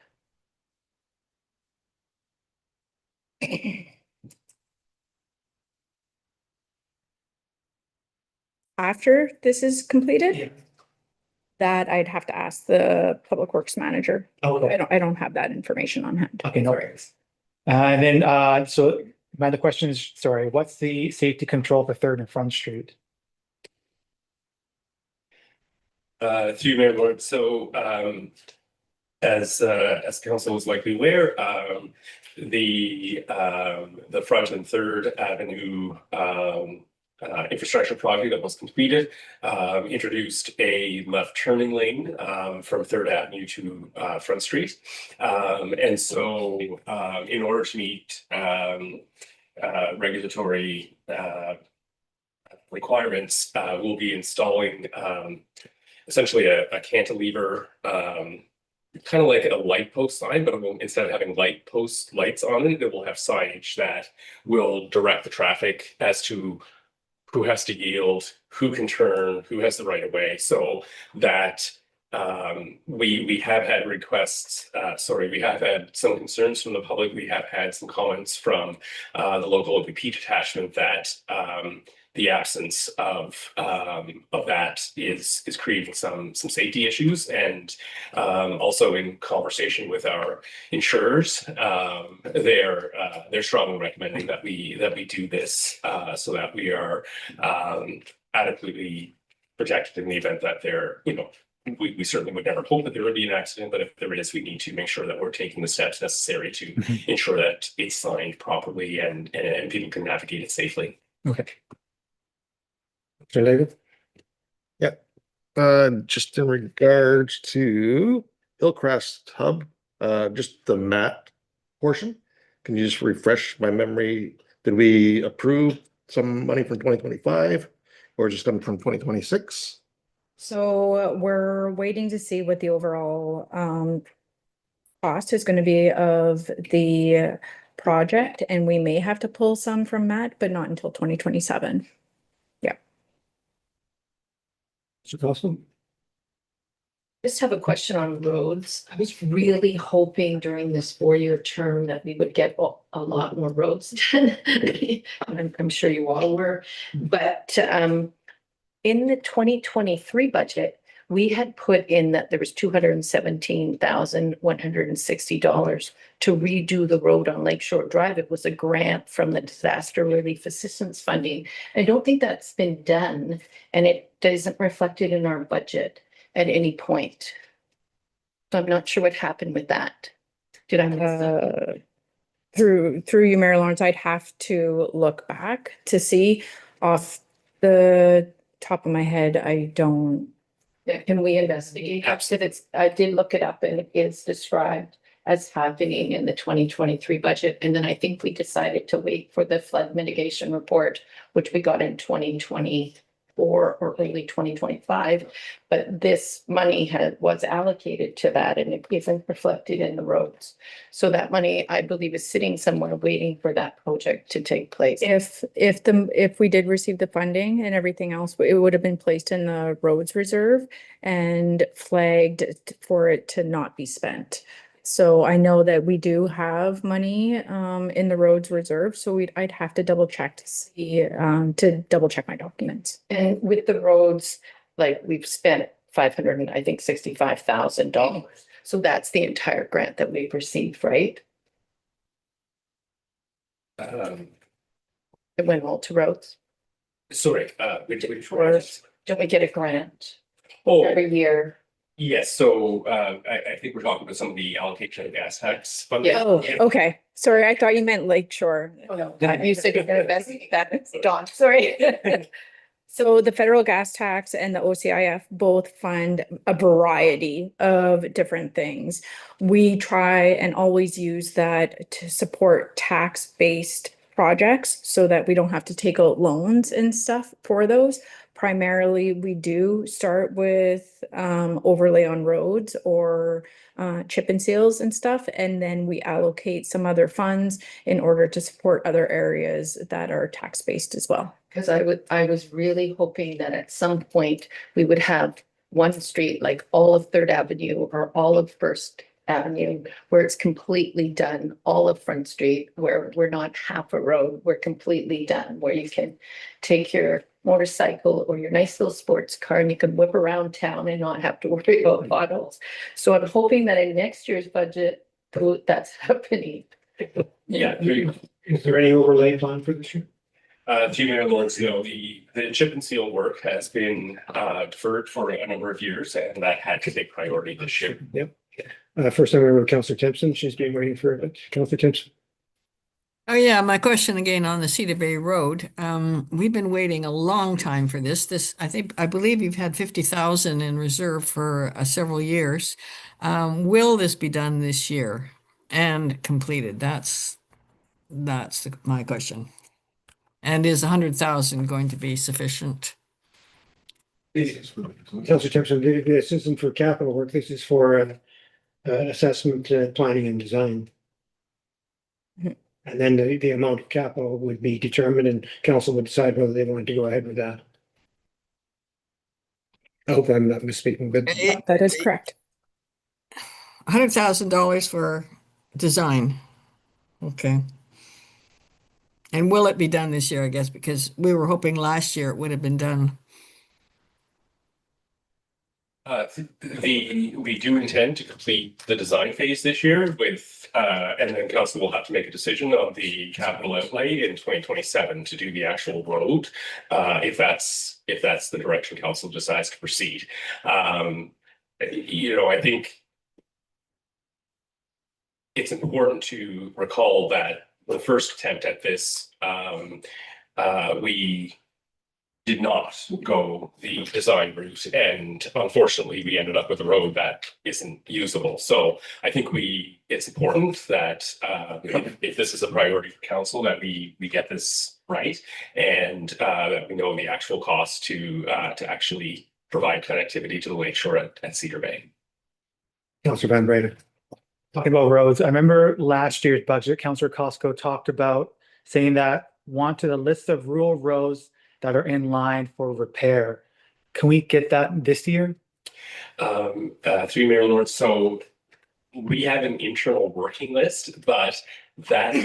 Speaker 3: After this is completed?
Speaker 7: Yeah.
Speaker 3: That I'd have to ask the public works manager.
Speaker 7: Okay.
Speaker 3: I don't have that information on hand.
Speaker 7: Okay, no worries. And then, so my other question is, sorry, what's the safety control for 3rd and Front Street?
Speaker 1: Through Mayor Lawrence, so As council is likely aware, the Front and Third Avenue infrastructure project that was completed introduced a left turning lane from Third Avenue to Front Street. And so in order to meet regulatory requirements, we'll be installing essentially a cantilever, kind of like a light post sign, but instead of having lights on it will have signage that will direct the traffic as to who has to yield, who can turn, who has the right of way, so that we have had requests, we have had some concerns from the public. We have had some comments from the local OPP detachment that the absence of that is creating some safety issues, and also in conversation with our insurers, they're strongly recommending that we do this so that we are adequately protected in the event that we certainly would never hope that there would be an accident, but if there is, we need to make sure that we're taking the steps necessary to ensure that it's signed properly and people can navigate it safely.
Speaker 2: Okay. Mr. David?
Speaker 8: Just in regards to Hillcrest Hub, just the mat portion, can you just refresh my memory? Did we approve some money from 2025 or just coming from 2026?
Speaker 3: So we're waiting to see what the overall cost is going to be of the project, and we may have to pull some from Matt, but not until 2027.
Speaker 2: Mr. Costello?
Speaker 4: Just have a question on roads. I was really hoping during this 4-year term that we would get a lot more roads done. I'm sure you all were, but in the 2023 budget, we had put in that there was $217,160 to redo the road on Lakeshore Drive. It was a grant from the Disaster Relief Assistance Funding. I don't think that's been done, and it isn't reflected in our budget at any point. So I'm not sure what happened with that. Did I miss that?
Speaker 3: Through you, Mary Lawrence, I'd have to look back to see. Off the top of my head, I don't.
Speaker 4: Yeah, can we investigate? I did look it up, and it is described as happening in the 2023 budget. And then I think we decided to wait for the flood mitigation report, which we got in 2024 or early 2025. But this money was allocated to that, and it isn't reflected in the roads. So that money, I believe, is sitting somewhere waiting for that project to take place.
Speaker 3: If we did receive the funding and everything else, it would have been placed in the roads reserve and flagged for it to not be spent. So I know that we do have money in the roads reserve, so I'd have to double check to see to double check my documents.
Speaker 4: And with the roads, like we've spent $565,000. So that's the entire grant that we've received, right? It went all to roads.
Speaker 1: Sorry, which
Speaker 4: Don't we get a grant
Speaker 1: Oh,
Speaker 4: every year?
Speaker 1: yes, so I think we're talking about some of the allocation of gas tax funding.
Speaker 4: Yeah.
Speaker 3: Oh, okay. Sorry, I thought you meant Lakeshore.
Speaker 4: Oh, no, you said you're gonna investigate that. Dawn, sorry.
Speaker 3: So the federal gas tax and the OCIF both fund a variety of different things. We try and always use that to support tax-based projects so that we don't have to take out loans and stuff for those. Primarily, we do start with overlay on roads or chip and seals and stuff, and then we allocate some other funds in order to support other areas that are tax-based as well.
Speaker 4: Because I was really hoping that at some point we would have one street, like all of Third Avenue or all of First Avenue, where it's completely done, all of Front Street, where we're not half a road, we're completely done, where you can take your motorcycle or your nice little sports car and you can whip around town and not have to worry about potholes. So I'm hoping that in next year's budget, that's happening.
Speaker 1: Yeah,
Speaker 2: Is there any overlay plan for this year?
Speaker 1: to Mayor Lawrence, the chip and seal work has been deferred for a number of years, and that had to take priority this year.
Speaker 2: Yep. First time we were Councillor Timpson. She's been waiting for it. Councillor Timpson.
Speaker 6: Oh, yeah, my question again on the Cedar Bay Road. We've been waiting a long time for this. I believe you've had 50,000 in reserve for several years. Will this be done this year and completed? That's my question. And is 100,000 going to be sufficient?
Speaker 2: Councillor Timpson, this isn't for capital work. This is for assessment, planning and design.
Speaker 3: Mhm.
Speaker 2: And then the amount of capital would be determined and council would decide whether they wanted to go ahead with that. I hope I'm not misspeaking, but
Speaker 3: That is correct.
Speaker 6: $100,000 for design. Okay. And will it be done this year, I guess, because we were hoping last year it would have been done.
Speaker 1: We do intend to complete the design phase this year with, and then council will have to make a decision on the capital outlay in 2027 to do the actual road. If that's the direction council decides to proceed. I think it's important to recall that the first attempt at this, we did not go the design route, and unfortunately, we ended up with a road that isn't usable. So I think it's important that if this is a priority for council, that we get this right, and that we know the actual cost to actually provide connectivity to the lakeshore at Cedar Bay.
Speaker 2: Councillor Van Breda.
Speaker 7: Talking about roads, I remember last year's budget, Councillor Costco talked about saying that wanted a list of rural roads that are in line for repair. Can we get that this year?
Speaker 1: Through Mayor Lawrence, so we have an internal working list, but that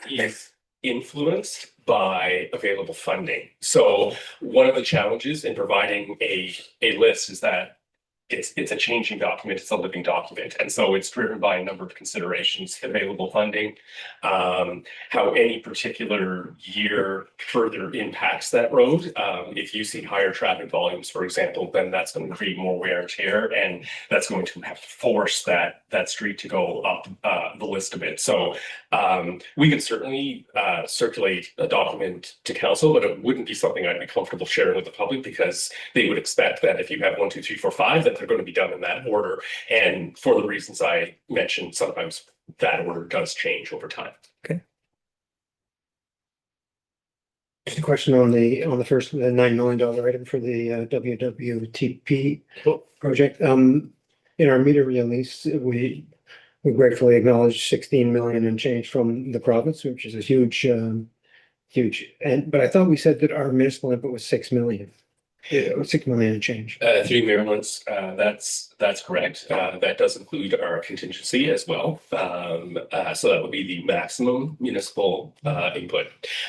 Speaker 1: is influenced by available funding. So one of the challenges in providing a list is that it's a changing document, it's a living document. And so it's driven by a number of considerations, available funding, how any particular year further impacts that road. If you see higher traffic volumes, for example, then that's going to create more wear and tear, and that's going to have to force that street to go up the list a bit. So we can certainly circulate a document to council, but it wouldn't be something I'd be comfortable sharing with the public because they would expect that if you have 1, 2, 3, 4, 5, that they're going to be done in that order. And for the reasons I mentioned, sometimes that order does change over time.
Speaker 2: Okay. Just a question on the first $9 million item for the WWTP project. In our media release, we gratefully acknowledge 16 million and change from the province, which is a huge. But I thought we said that our municipal input was 6 million. Yeah, 6 million and change.
Speaker 1: Through Maryland's, that's correct. That does include our contingency as well. So that would be the maximum municipal input.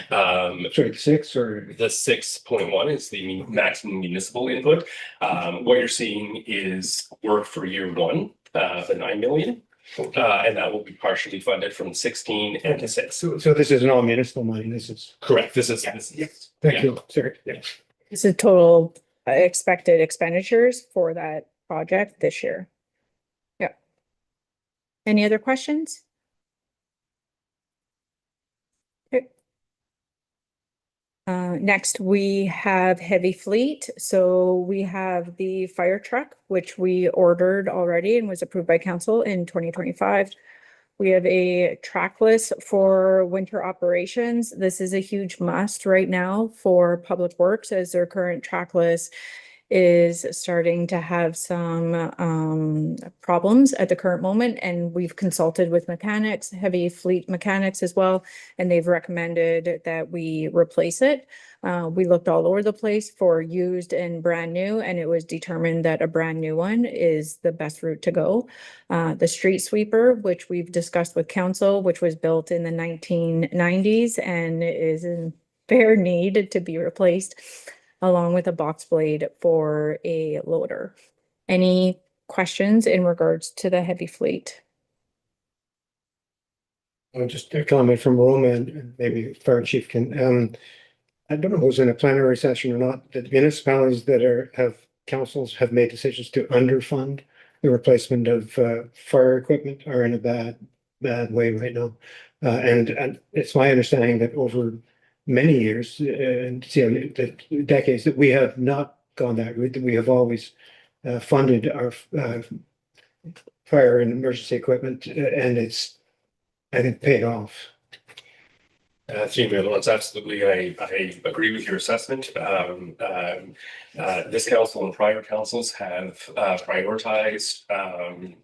Speaker 2: Sorry, 6 or?
Speaker 1: The 6.1 is the maximum municipal input. What you're seeing is work for year 1, the 9 million. And that will be partially funded from 16 and to 6.
Speaker 2: So this is all municipal money. This is
Speaker 1: correct. This is
Speaker 2: Thank you. Sorry. Yeah.
Speaker 3: This is total expected expenditures for that project this year. Yeah. Any other questions? Okay. Next, we have heavy fleet. So we have the fire truck, which we ordered already and was approved by council in 2025. We have a trackless for winter operations. This is a huge must right now for Public Works as their current trackless is starting to have some problems at the current moment. And we've consulted with mechanics, heavy fleet mechanics as well, and they've recommended that we replace it. We looked all over the place for used and brand new, and it was determined that a brand new one is the best route to go. The street sweeper, which we've discussed with council, which was built in the 1990s and is in fair need to be replaced, along with a box blade for a loader. Any questions in regards to the heavy fleet?
Speaker 2: Just a comment from Roma and maybe Fire Chief can, I don't know if it was in a plenary session or not, that municipalities that have councils have made decisions to underfund the replacement of fire equipment are in a bad way right now. And it's my understanding that over many years and the decades that we have not gone that route, that we have always funded our fire and emergency equipment, and it's, I think, paid off.
Speaker 1: Through Mayor Lawrence, absolutely. I agree with your assessment. This council and prior councils have prioritized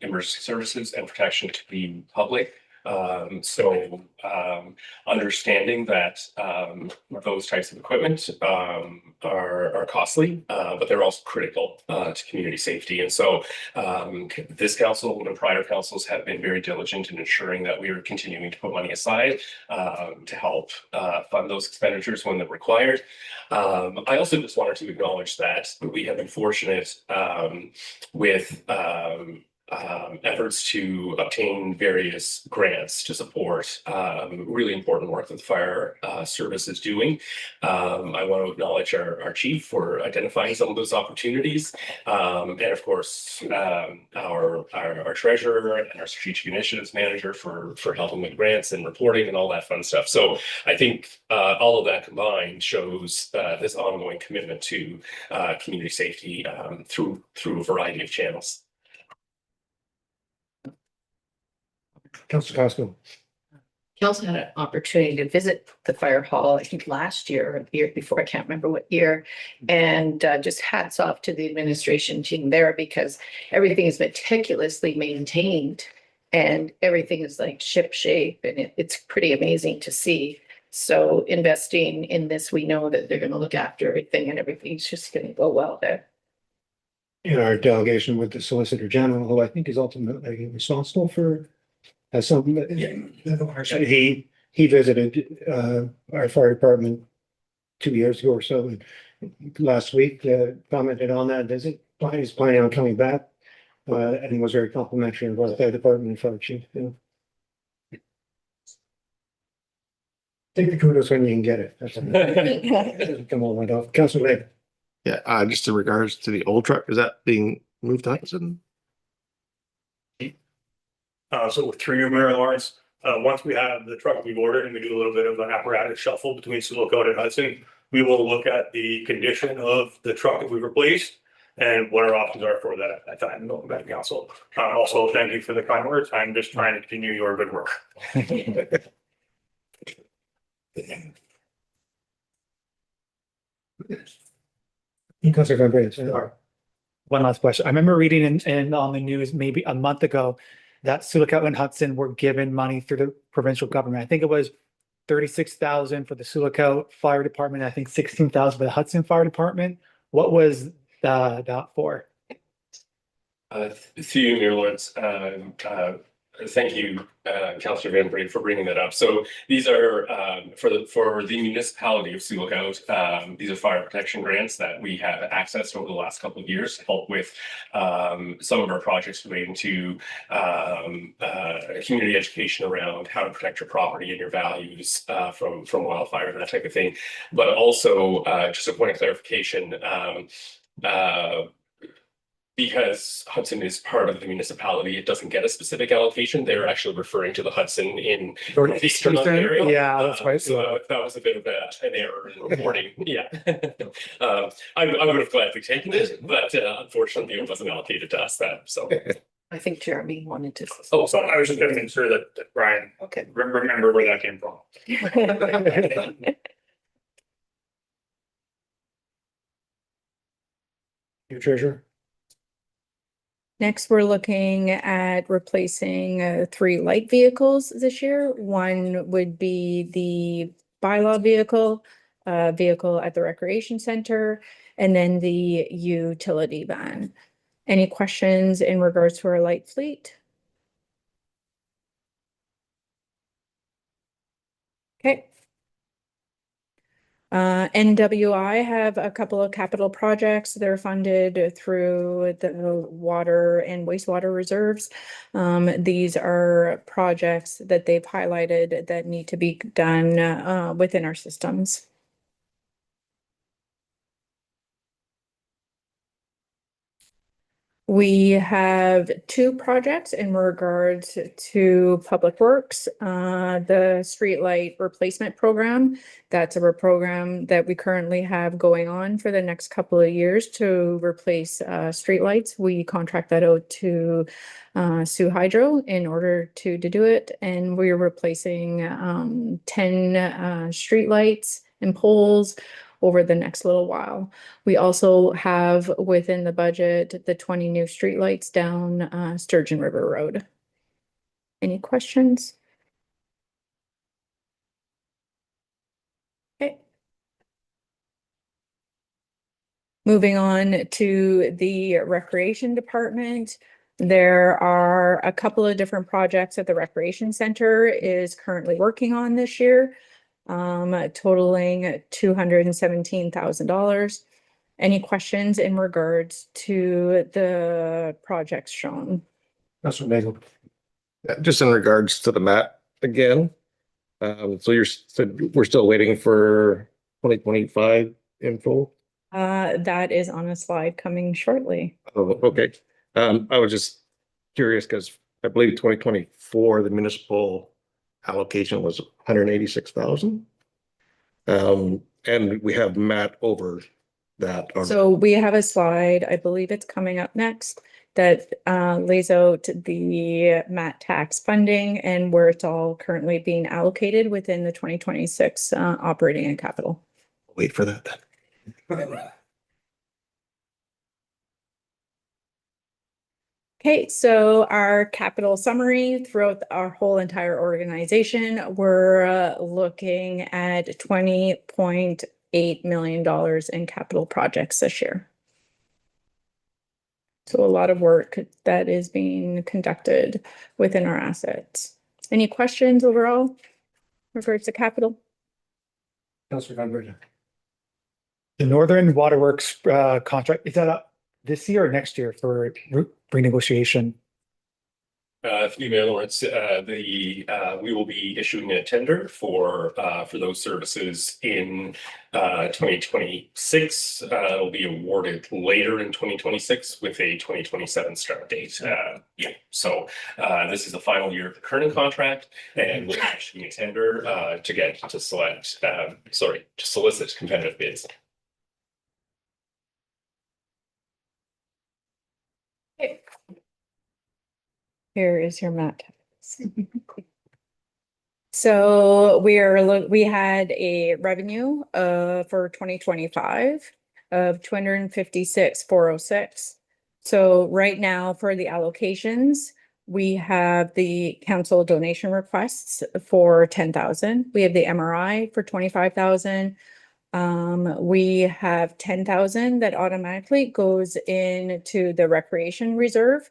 Speaker 1: emergency services and protection to the public. Understanding that those types of equipment are costly, but they're also critical to community safety. And so this council and prior councils have been very diligent in ensuring that we are continuing to put money aside to help fund those expenditures when they're required. I also just wanted to acknowledge that we have been fortunate with efforts to obtain various grants to support really important work that the fire service is doing. I want to acknowledge our chief for identifying some of those opportunities, and of course our treasurer and our strategic initiatives manager for helping with grants and reporting and all that fun stuff. So I think all of that combined shows this ongoing commitment to community safety through a variety of channels.
Speaker 2: Councillor Costco.
Speaker 4: Council had an opportunity to visit the fire hall, I think last year or the year before, I can't remember what year. And just hats off to the administration team there, because everything is meticulously maintained and everything is like ship shape, and it's pretty amazing to see. So investing in this, we know that they're going to look after everything and everything's just going to go well there.
Speaker 2: In our delegation with the Solicitor General, who I think is ultimately responsible for some, he visited our fire department 2 years ago or so, and last week commented on that visit. He's planning on coming back, and was very complimentary of our fire department and fire chief. Take the kudos when you can get it. Doesn't come all right off. Councillor Lake.
Speaker 8: Yeah, just in regards to the old truck, is that being moved to Hudson?
Speaker 9: So through your Mayor Lawrence, once we have the truck we've ordered and we do a little bit of an apparatus shuffle between Sioux and Hudson, we will look at the condition of the truck that we've replaced and what our options are for that at that time, going back to council. Also, thank you for the kind words. I'm just trying to continue your good work.
Speaker 2: Councillor Van Breda.
Speaker 7: One last question. I remember reading in on the news maybe a month ago that Sioux and Hudson were given money through the provincial government. I think it was 36,000 for the Sioux Fire Department. I think 16,000 for the Hudson Fire Department. What was that for?
Speaker 1: Through you, Mayor Lawrence, thank you, Councillor Van Breda, for bringing that up. So these are for the municipality of Sioux these are fire protection grants that we have accessed over the last couple of years to help with some of our projects relating to community education around how to protect your property and your values from wildfire and that type of thing. But also, just a point of clarification, because Hudson is part of the municipality, it doesn't get a specific allocation. They're actually referring to the Hudson in Northeastern Ontario.
Speaker 7: Yeah, that's right.
Speaker 1: So that was a bit of an error in reporting. Yeah. I would have gladly taken it, but unfortunately it wasn't allocated to us then. So
Speaker 4: I think Jeremy wanted to.
Speaker 9: Oh, so I was just going to make sure that Brian
Speaker 4: Okay.
Speaker 9: remember where that came from.
Speaker 2: Your treasurer.
Speaker 3: Next, we're looking at replacing 3 light vehicles this year. One would be the bylaw vehicle at the recreation center, and then the utility van. Any questions in regards to our light fleet? Okay. NWI have a couple of capital projects that are funded through the water and wastewater reserves. These are projects that they've highlighted that need to be done within our systems. We have two projects in regards to Public Works. The streetlight replacement program. That's a program that we currently have going on for the next couple of years to replace streetlights. We contract that out to Sioux Hydro in order to do it. And we're replacing 10 streetlights and poles over the next little while. We also have within the budget, the 20 new streetlights down Sturgeon River Road. Any questions? Okay. Moving on to the Recreation Department. There are a couple of different projects that the Recreation Center is currently working on this year, totaling $217,000. Any questions in regards to the projects shown?
Speaker 2: Councilor Nagel.
Speaker 8: Just in regards to the mat again. So we're still waiting for 2025 info.
Speaker 3: That is on a slide coming shortly.
Speaker 8: Oh, okay. I was just curious because I believe 2024, the municipal allocation was 186,000. And we have Matt over that.
Speaker 3: So we have a slide, I believe it's coming up next, that lays out the MAT tax funding and where it's all currently being allocated within the 2026 operating and capital.
Speaker 8: Wait for that.
Speaker 3: Okay, so our capital summary throughout our whole entire organization, we're looking at $20.8 million in capital projects this year. So a lot of work that is being conducted within our assets. Any questions overall regards to capital?
Speaker 2: Councilor Van Brugge.
Speaker 7: The Northern Waterworks contract, is that up this year or next year for renegotiation?
Speaker 1: Through Mayor Lawrence, we will be issuing a tender for those services in 2026. It'll be awarded later in 2026 with a 2027 start date. Yeah, so this is the final year of the current contract, and we're issuing a tender to solicit competitive bids.
Speaker 3: Here is your MAT. So we had a revenue for 2025 of 256,406. So right now for the allocations, we have the council donation requests for 10,000. We have the MRI for 25,000. We have 10,000 that automatically goes into the recreation reserve.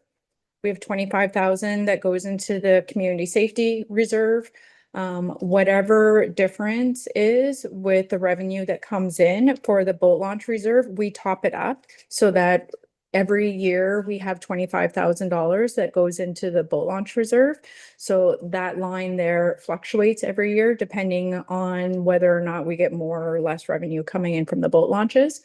Speaker 3: We have 25,000 that goes into the community safety reserve. Whatever difference is with the revenue that comes in for the boat launch reserve, we top it up so that every year we have $25,000 that goes into the boat launch reserve. So that line there fluctuates every year depending on whether or not we get more or less revenue coming in from the boat launches.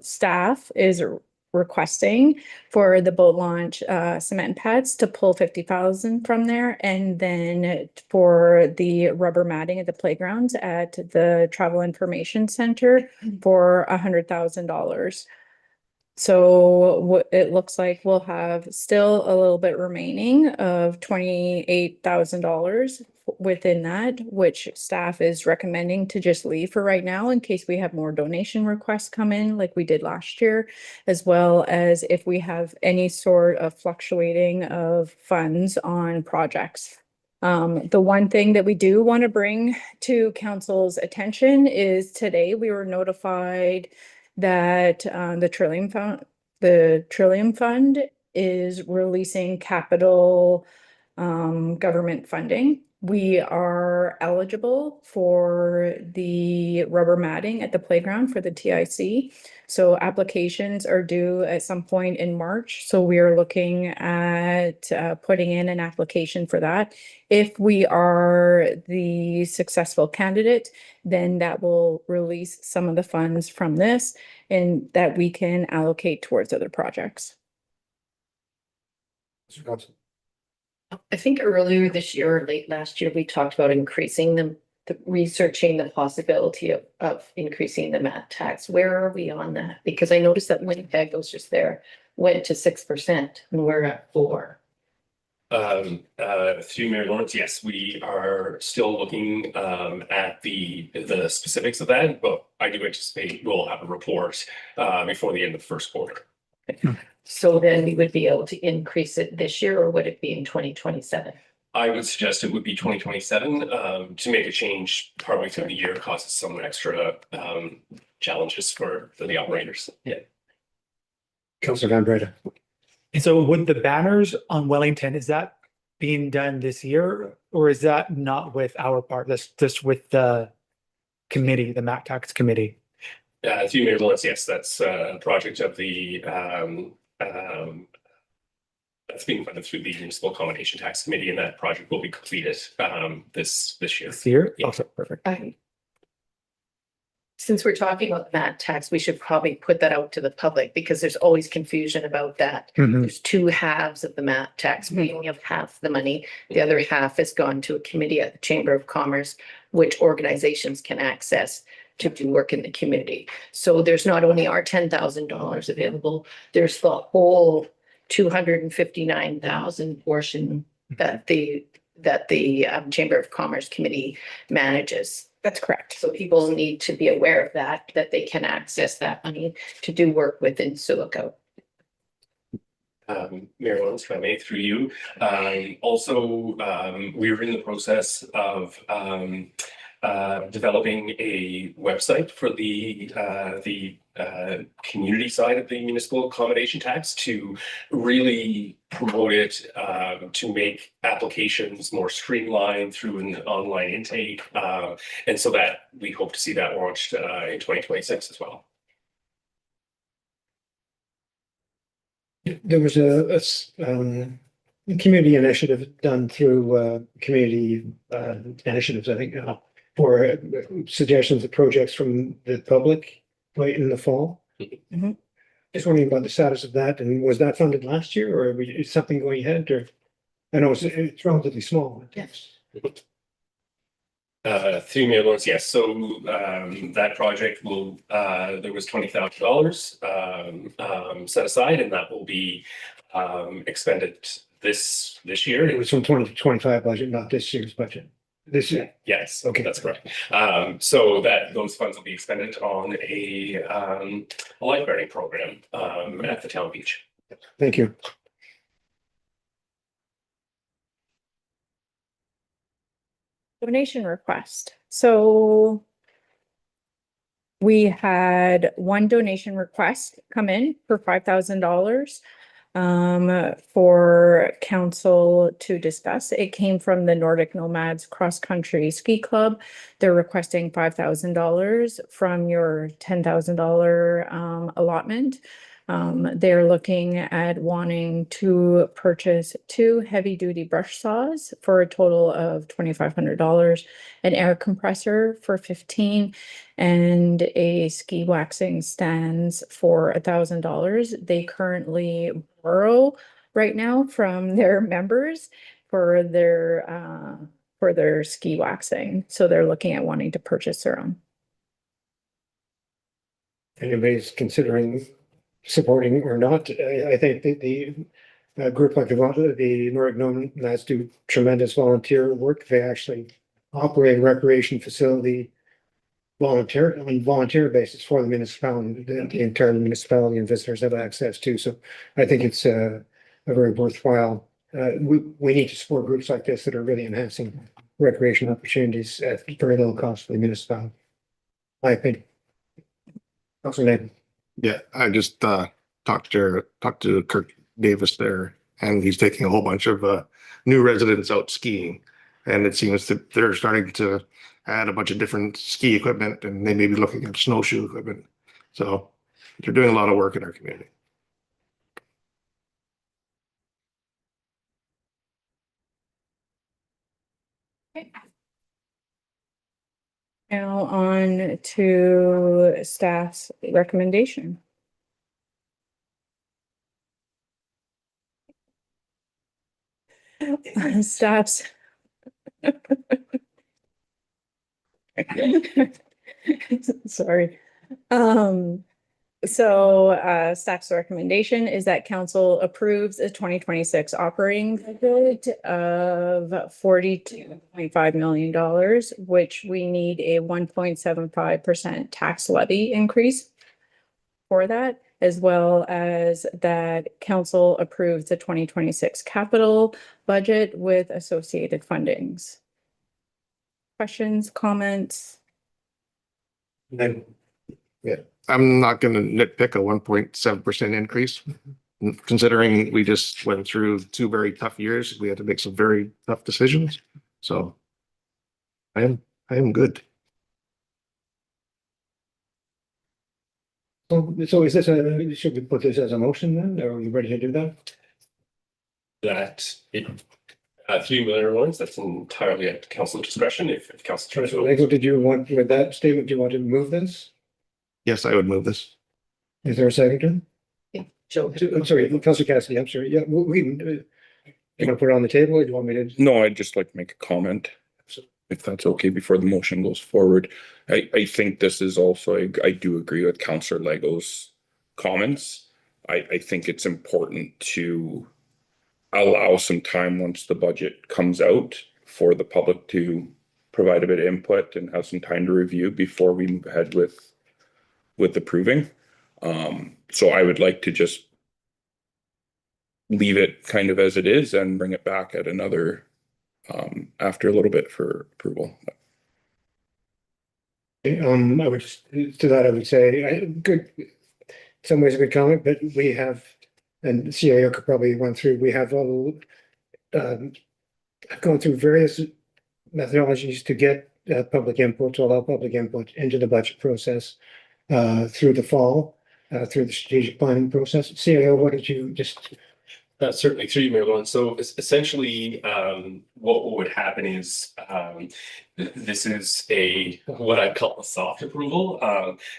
Speaker 3: Staff is requesting for the boat launch cement pads to pull 50,000 from there, and then for the rubber matting at the playgrounds at the Travel Information Center for $100,000. So what it looks like we'll have still a little bit remaining of $28,000 within that, which staff is recommending to just leave for right now in case we have more donation requests come in like we did last year, as well as if we have any sort of fluctuating of funds on projects. The one thing that we do want to bring to council's attention is today we were notified that the Trillium Fund is releasing capital government funding We are eligible for the rubber matting at the playground for the TIC. So applications are due at some point in March. So we are looking at putting in an application for that. If we are the successful candidate, then that will release some of the funds from this and that we can allocate towards other projects.
Speaker 2: Mr. Thompson.
Speaker 4: I think earlier this year or late last year, we talked about increasing researching the possibility of increasing the mat tax. Where are we on that? Because I noticed that Winnipeg was just there, went to 6% and we're at 4%.
Speaker 1: Through Mayor Lawrence, yes, we are still looking at the specifics of that, but I do anticipate we'll have a report before the end of the first quarter.
Speaker 4: So then we would be able to increase it this year, or would it be in 2027?
Speaker 1: I would suggest it would be 2027. To make a change partway through the year causes some extra challenges for the operators. Yeah.
Speaker 2: Councillor Van Breda.
Speaker 7: And so would the banners on Wellington, is that being done this year, or is that not with our part? That's just with the committee, the MAC tax committee?
Speaker 1: Through Mayor Lawrence, yes, that's a project of the that's being funded through the Municipal Accommodation Tax Committee, and that project will be completed this year.
Speaker 7: This year?
Speaker 1: Yeah.
Speaker 7: Also, perfect.
Speaker 4: Since we're talking about mat tax, we should probably put that out to the public because there's always confusion about that.
Speaker 7: Mhm.
Speaker 4: There's two halves of the mat tax. We only have half the money. The other half has gone to a committee at the Chamber of Commerce, which organizations can access to do work in the community. So there's not only our $10,000 available, there's the whole 259,000 portion that the Chamber of Commerce Committee manages.
Speaker 3: That's correct.
Speaker 4: So people need to be aware of that they can access that money to do work within Sioux.
Speaker 1: Mayor Lawrence, if I may, through you. Also, we are in the process of developing a website for the community side of the municipal accommodation tax to really promote it, to make applications more streamlined through an online intake. And so that we hope to see that launched in 2026 as well.
Speaker 2: There was a community initiative done through community initiatives, I think, for suggestions of projects from the public late in the fall.
Speaker 3: Mhm.
Speaker 2: Just wondering about the status of that, and was that funded last year, or is something going ahead, or? I know it's relatively small.
Speaker 4: Yes.
Speaker 1: Through Mayor Lawrence, yes. So that project will there was $20,000 set aside, and that will be expended this year.
Speaker 2: It was from 2025 budget, not this year's budget. This year.
Speaker 1: Yes,
Speaker 2: Okay.
Speaker 1: that's correct. So that those funds will be expended on a lifeguarding program at the town beach.
Speaker 2: Thank you.
Speaker 3: Donation request. So we had one donation request come in for $5,000 for council to discuss. It came from the Nordic Nomads Cross Country Ski Club. They're requesting $5,000 from your $10,000 allotment. They're looking at wanting to purchase 2 heavy-duty brush saws for a total of $2,500, an air compressor for $15, and a ski waxing stands for $1,000. They currently borrow right now from their members for their ski waxing. So they're looking at wanting to purchase their own.
Speaker 2: Anybody's considering supporting or not? I think the group like the Nordic Nomads do tremendous volunteer work. They actually operate a recreation facility on volunteer basis for the municipality, the entire municipality, and visitors have access to. So I think it's a very worthwhile. We need to support groups like this that are really enhancing recreation opportunities at very little cost for the municipality. My opinion. Councilor Nathan.
Speaker 8: Yeah, I just talked to Kirk Davis there, and he's taking a whole bunch of new residents out skiing. And it seems that they're starting to add a bunch of different ski equipment and they may be looking at snowshoe equipment. So they're doing a lot of work in our community.
Speaker 3: Now on to staff's recommendation. Staff's. Sorry. Staff's recommendation is that council approves a 2026 operating budget of $42.5 million, which we need a 1.75% tax levy increase for that, as well as that council approves the 2026 capital budget with associated fundings. Questions, comments?
Speaker 2: Then
Speaker 8: I'm not going to nitpick a 1.7% increase. Considering we just went through 2 very tough years, we had to make some very tough decisions. So I am good.
Speaker 2: so is this should we put this as a motion then? Are you ready to do that?
Speaker 1: Through Mayor Lawrence, that's entirely at council discretion if council.
Speaker 2: Councilor Lego, did you want, with that statement, do you want to move this?
Speaker 8: Yes, I would move this.
Speaker 2: Is there a second?
Speaker 4: Joe.
Speaker 2: I'm sorry, Councilor Cassidy, I'm sorry. Yeah, we you want to put it on the table or do you want me to?
Speaker 5: No, I'd just like to make a comment, if that's okay, before the motion goes forward. I think this is also, I do agree with Councillor Lego's comments. I think it's important to allow some time once the budget comes out for the public to provide a bit of input and have some time to review before we move ahead with approving. So I would like to just leave it kind of as it is and bring it back at another after a little bit for approval.
Speaker 2: I would to that, I would say, good, in some ways a good comment, but we have, and the CIO could probably run through, we have all gone through various methodologies to get public input, to allow public input into the budget process through the fall, through the strategic planning process. CIO, what did you just?
Speaker 1: Certainly through you, Mayor Lawrence. So essentially, what would happen is this is what I call a soft approval.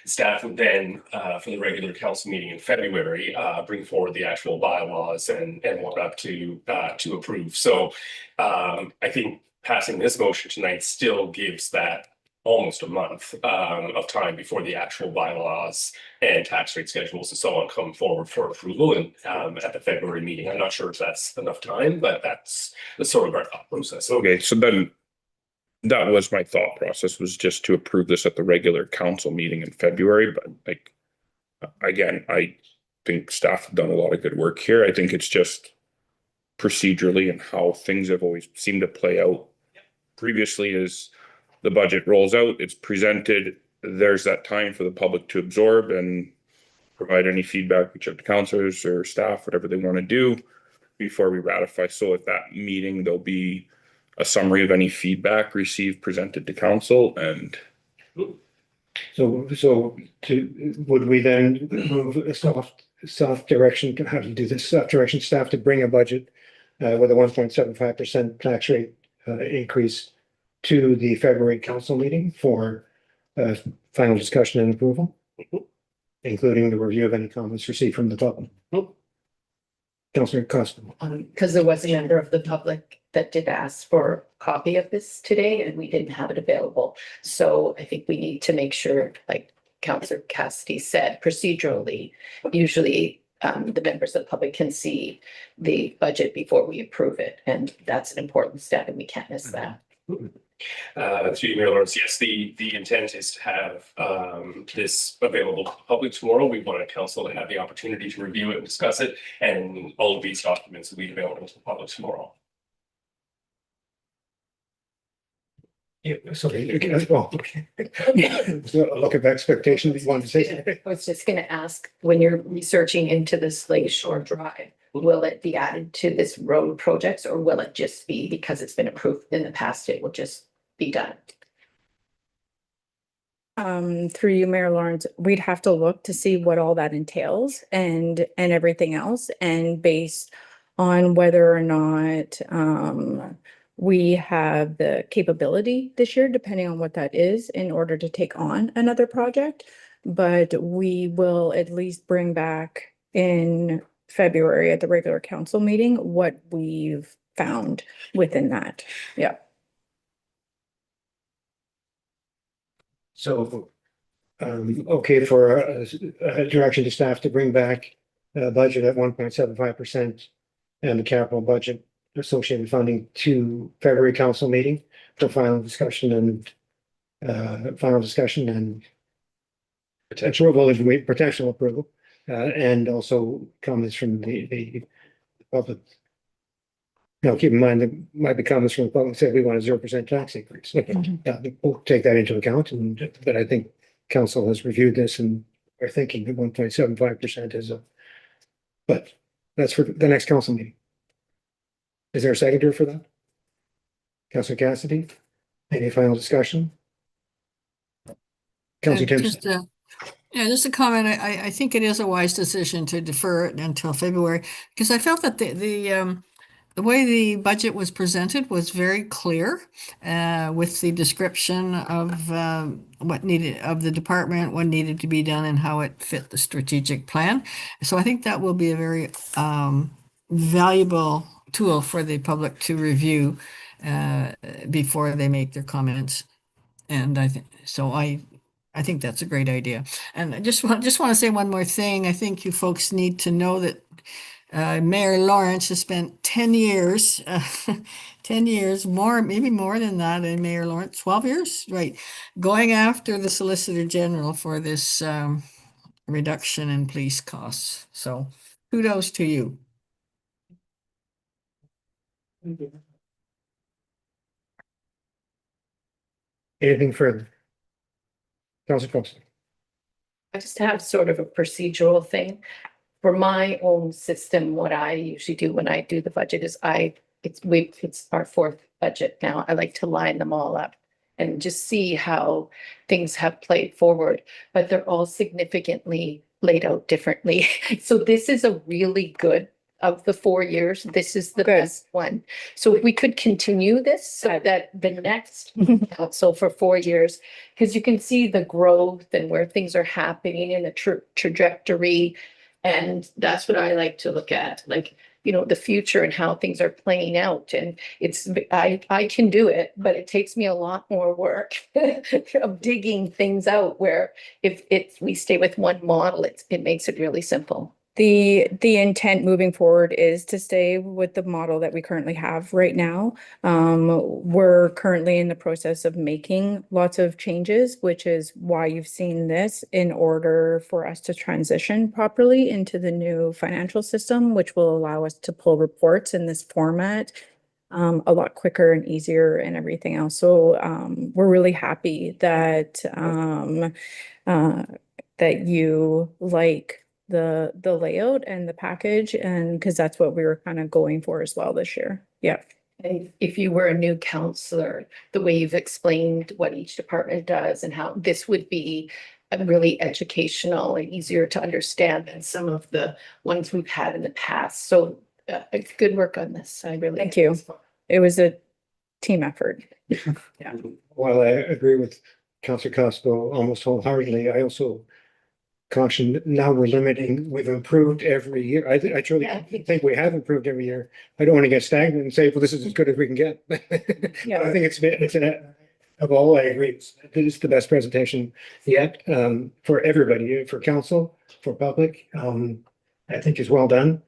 Speaker 1: Staff would then, for the regular council meeting in February, bring forward the actual bylaws and whatnot to approve. So I think passing this motion tonight still gives that almost a month of time before the actual bylaws and tax rate schedules and so on come forward for approval and at the February meeting. I'm not sure if that's enough time, but that's sort of our thought process.
Speaker 5: Okay, so then that was my thought process, was just to approve this at the regular council meeting in February. But like, again, I think staff have done a lot of good work here. I think it's just procedurally and how things have always seemed to play out previously is the budget rolls out, it's presented, there's that time for the public to absorb and provide any feedback, reach out to councilors or staff, whatever they want to do before we ratify. So at that meeting, there'll be a summary of any feedback received, presented to council, and
Speaker 2: So would we then move a soft direction, how do you do this, soft direction staff to bring a budget with a 1.75% tax rate increase to the February council meeting for final discussion and approval, including the review of any comments received from the public. Councillor Costa.
Speaker 4: Because there was a member of the public that did ask for a copy of this today and we didn't have it available. So I think we need to make sure, like Councillor Cassidy said, procedurally, usually the members of the public can see the budget before we approve it. And that's an important step and we can't miss that.
Speaker 1: Through you, Mayor Lawrence, yes, the intent is to have this available to the public tomorrow. We wanted council to have the opportunity to review it and discuss it, and all of these documents will be available to the public tomorrow.
Speaker 2: Yeah, sorry, okay. Look at the expectation that you wanted to say.
Speaker 4: I was just gonna ask, when you're researching into this Lake Shore Drive, will it be added to this road projects, or will it just be because it's been approved in the past, it will just be done?
Speaker 3: Through you, Mayor Lawrence, we'd have to look to see what all that entails and everything else, and based on whether or not we have the capability this year, depending on what that is, in order to take on another project. But we will at least bring back in February at the regular council meeting what we've found within that. Yeah.
Speaker 2: So, okay, for direction to staff to bring back budget at 1.75% and the capital budget associated funding to February council meeting for final discussion and potential approval, and also comments from the public. Now, keep in mind that might be comments from the public said we want a 0% tax increase. Yeah, we'll take that into account, but I think council has reviewed this and are thinking that 1.75% is but that's for the next council meeting. Is there a seconder for that? Councilor Cassidy, any final discussion? Councilor Timpson.
Speaker 6: Yeah, just a comment. I think it is a wise decision to defer it until February, because I felt that the way the budget was presented was very clear, with the description of what needed of the department, what needed to be done, and how it fit the strategic plan. So I think that will be a very valuable tool for the public to review before they make their comments. And I think so. I think that's a great idea. And I just want to say one more thing. I think you folks need to know that Mayor Lawrence has spent 10 years, 10 years more, maybe more than that in Mayor Lawrence, 12 years, right? Going after the Solicitor General for this reduction in police costs. So kudos to you.
Speaker 2: Anything further? Councilor Coxon.
Speaker 4: I just have sort of a procedural thing. For my own system, what I usually do when I do the budget is it's our fourth budget now. I like to line them all up and just see how things have played forward, but they're all significantly laid out differently. So this is a really good, of the 4 years, this is the
Speaker 3: Good.
Speaker 4: best one. So if we could continue this so that the next council for 4 years, because you can see the growth and where things are happening and the trajectory. And that's what I like to look at, like, you know, the future and how things are playing out. And I can do it, but it takes me a lot more work of digging things out, where if we stay with one model, it makes it really simple.
Speaker 3: The intent moving forward is to stay with the model that we currently have right now. We're currently in the process of making lots of changes, which is why you've seen this, in order for us to transition properly into the new financial system, which will allow us to pull reports in this format a lot quicker and easier and everything else. So we're really happy that that you like the layout and the package, and because that's what we were kind of going for as well this year. Yeah.
Speaker 4: And if you were a new counselor, the way you've explained what each department does and how this would be really educational and easier to understand than some of the ones we've had in the past. So it's good work on this. I really
Speaker 3: Thank you. It was a team effort. Yeah.
Speaker 2: While I agree with Councilor Costo almost wholeheartedly, I also caution, now we've improved every year. I truly think we have improved every year. I don't want to get stagnant and say, well, this is as good as we can get.
Speaker 3: Yeah.
Speaker 2: I think of all, I agree. This is the best presentation yet, for everybody, for council, for public. I think is well done.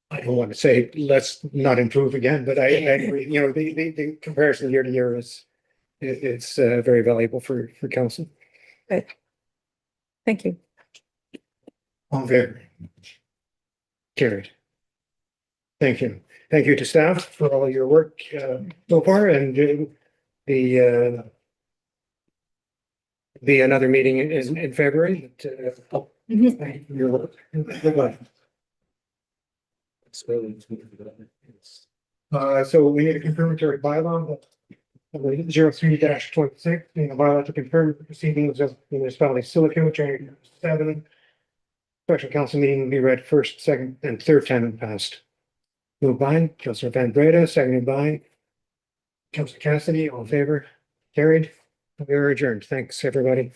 Speaker 2: I don't want to say let's not improve again, but I agree. You know, the comparison year to year it's very valuable for council.
Speaker 3: Good. Thank you.
Speaker 2: All in favor? Carried. Thank you. Thank you to staff for all your work so far, and be another meeting in February. Goodbye. So we need a confirmatory bylaw. 03-26, being a bylaw to confirm the proceedings of the municipality of Sioux, January 7. Special council meeting will be read first, second, and third time it passed. Moved by Councillor Van Breda, seconded by Councillor Cassidy, all in favor, carried. We are adjourned. Thanks, everybody.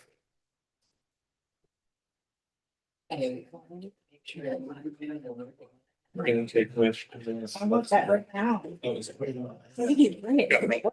Speaker 1: We're gonna take which.
Speaker 3: How about that right now?
Speaker 1: Oh, is it?
Speaker 3: What do you think?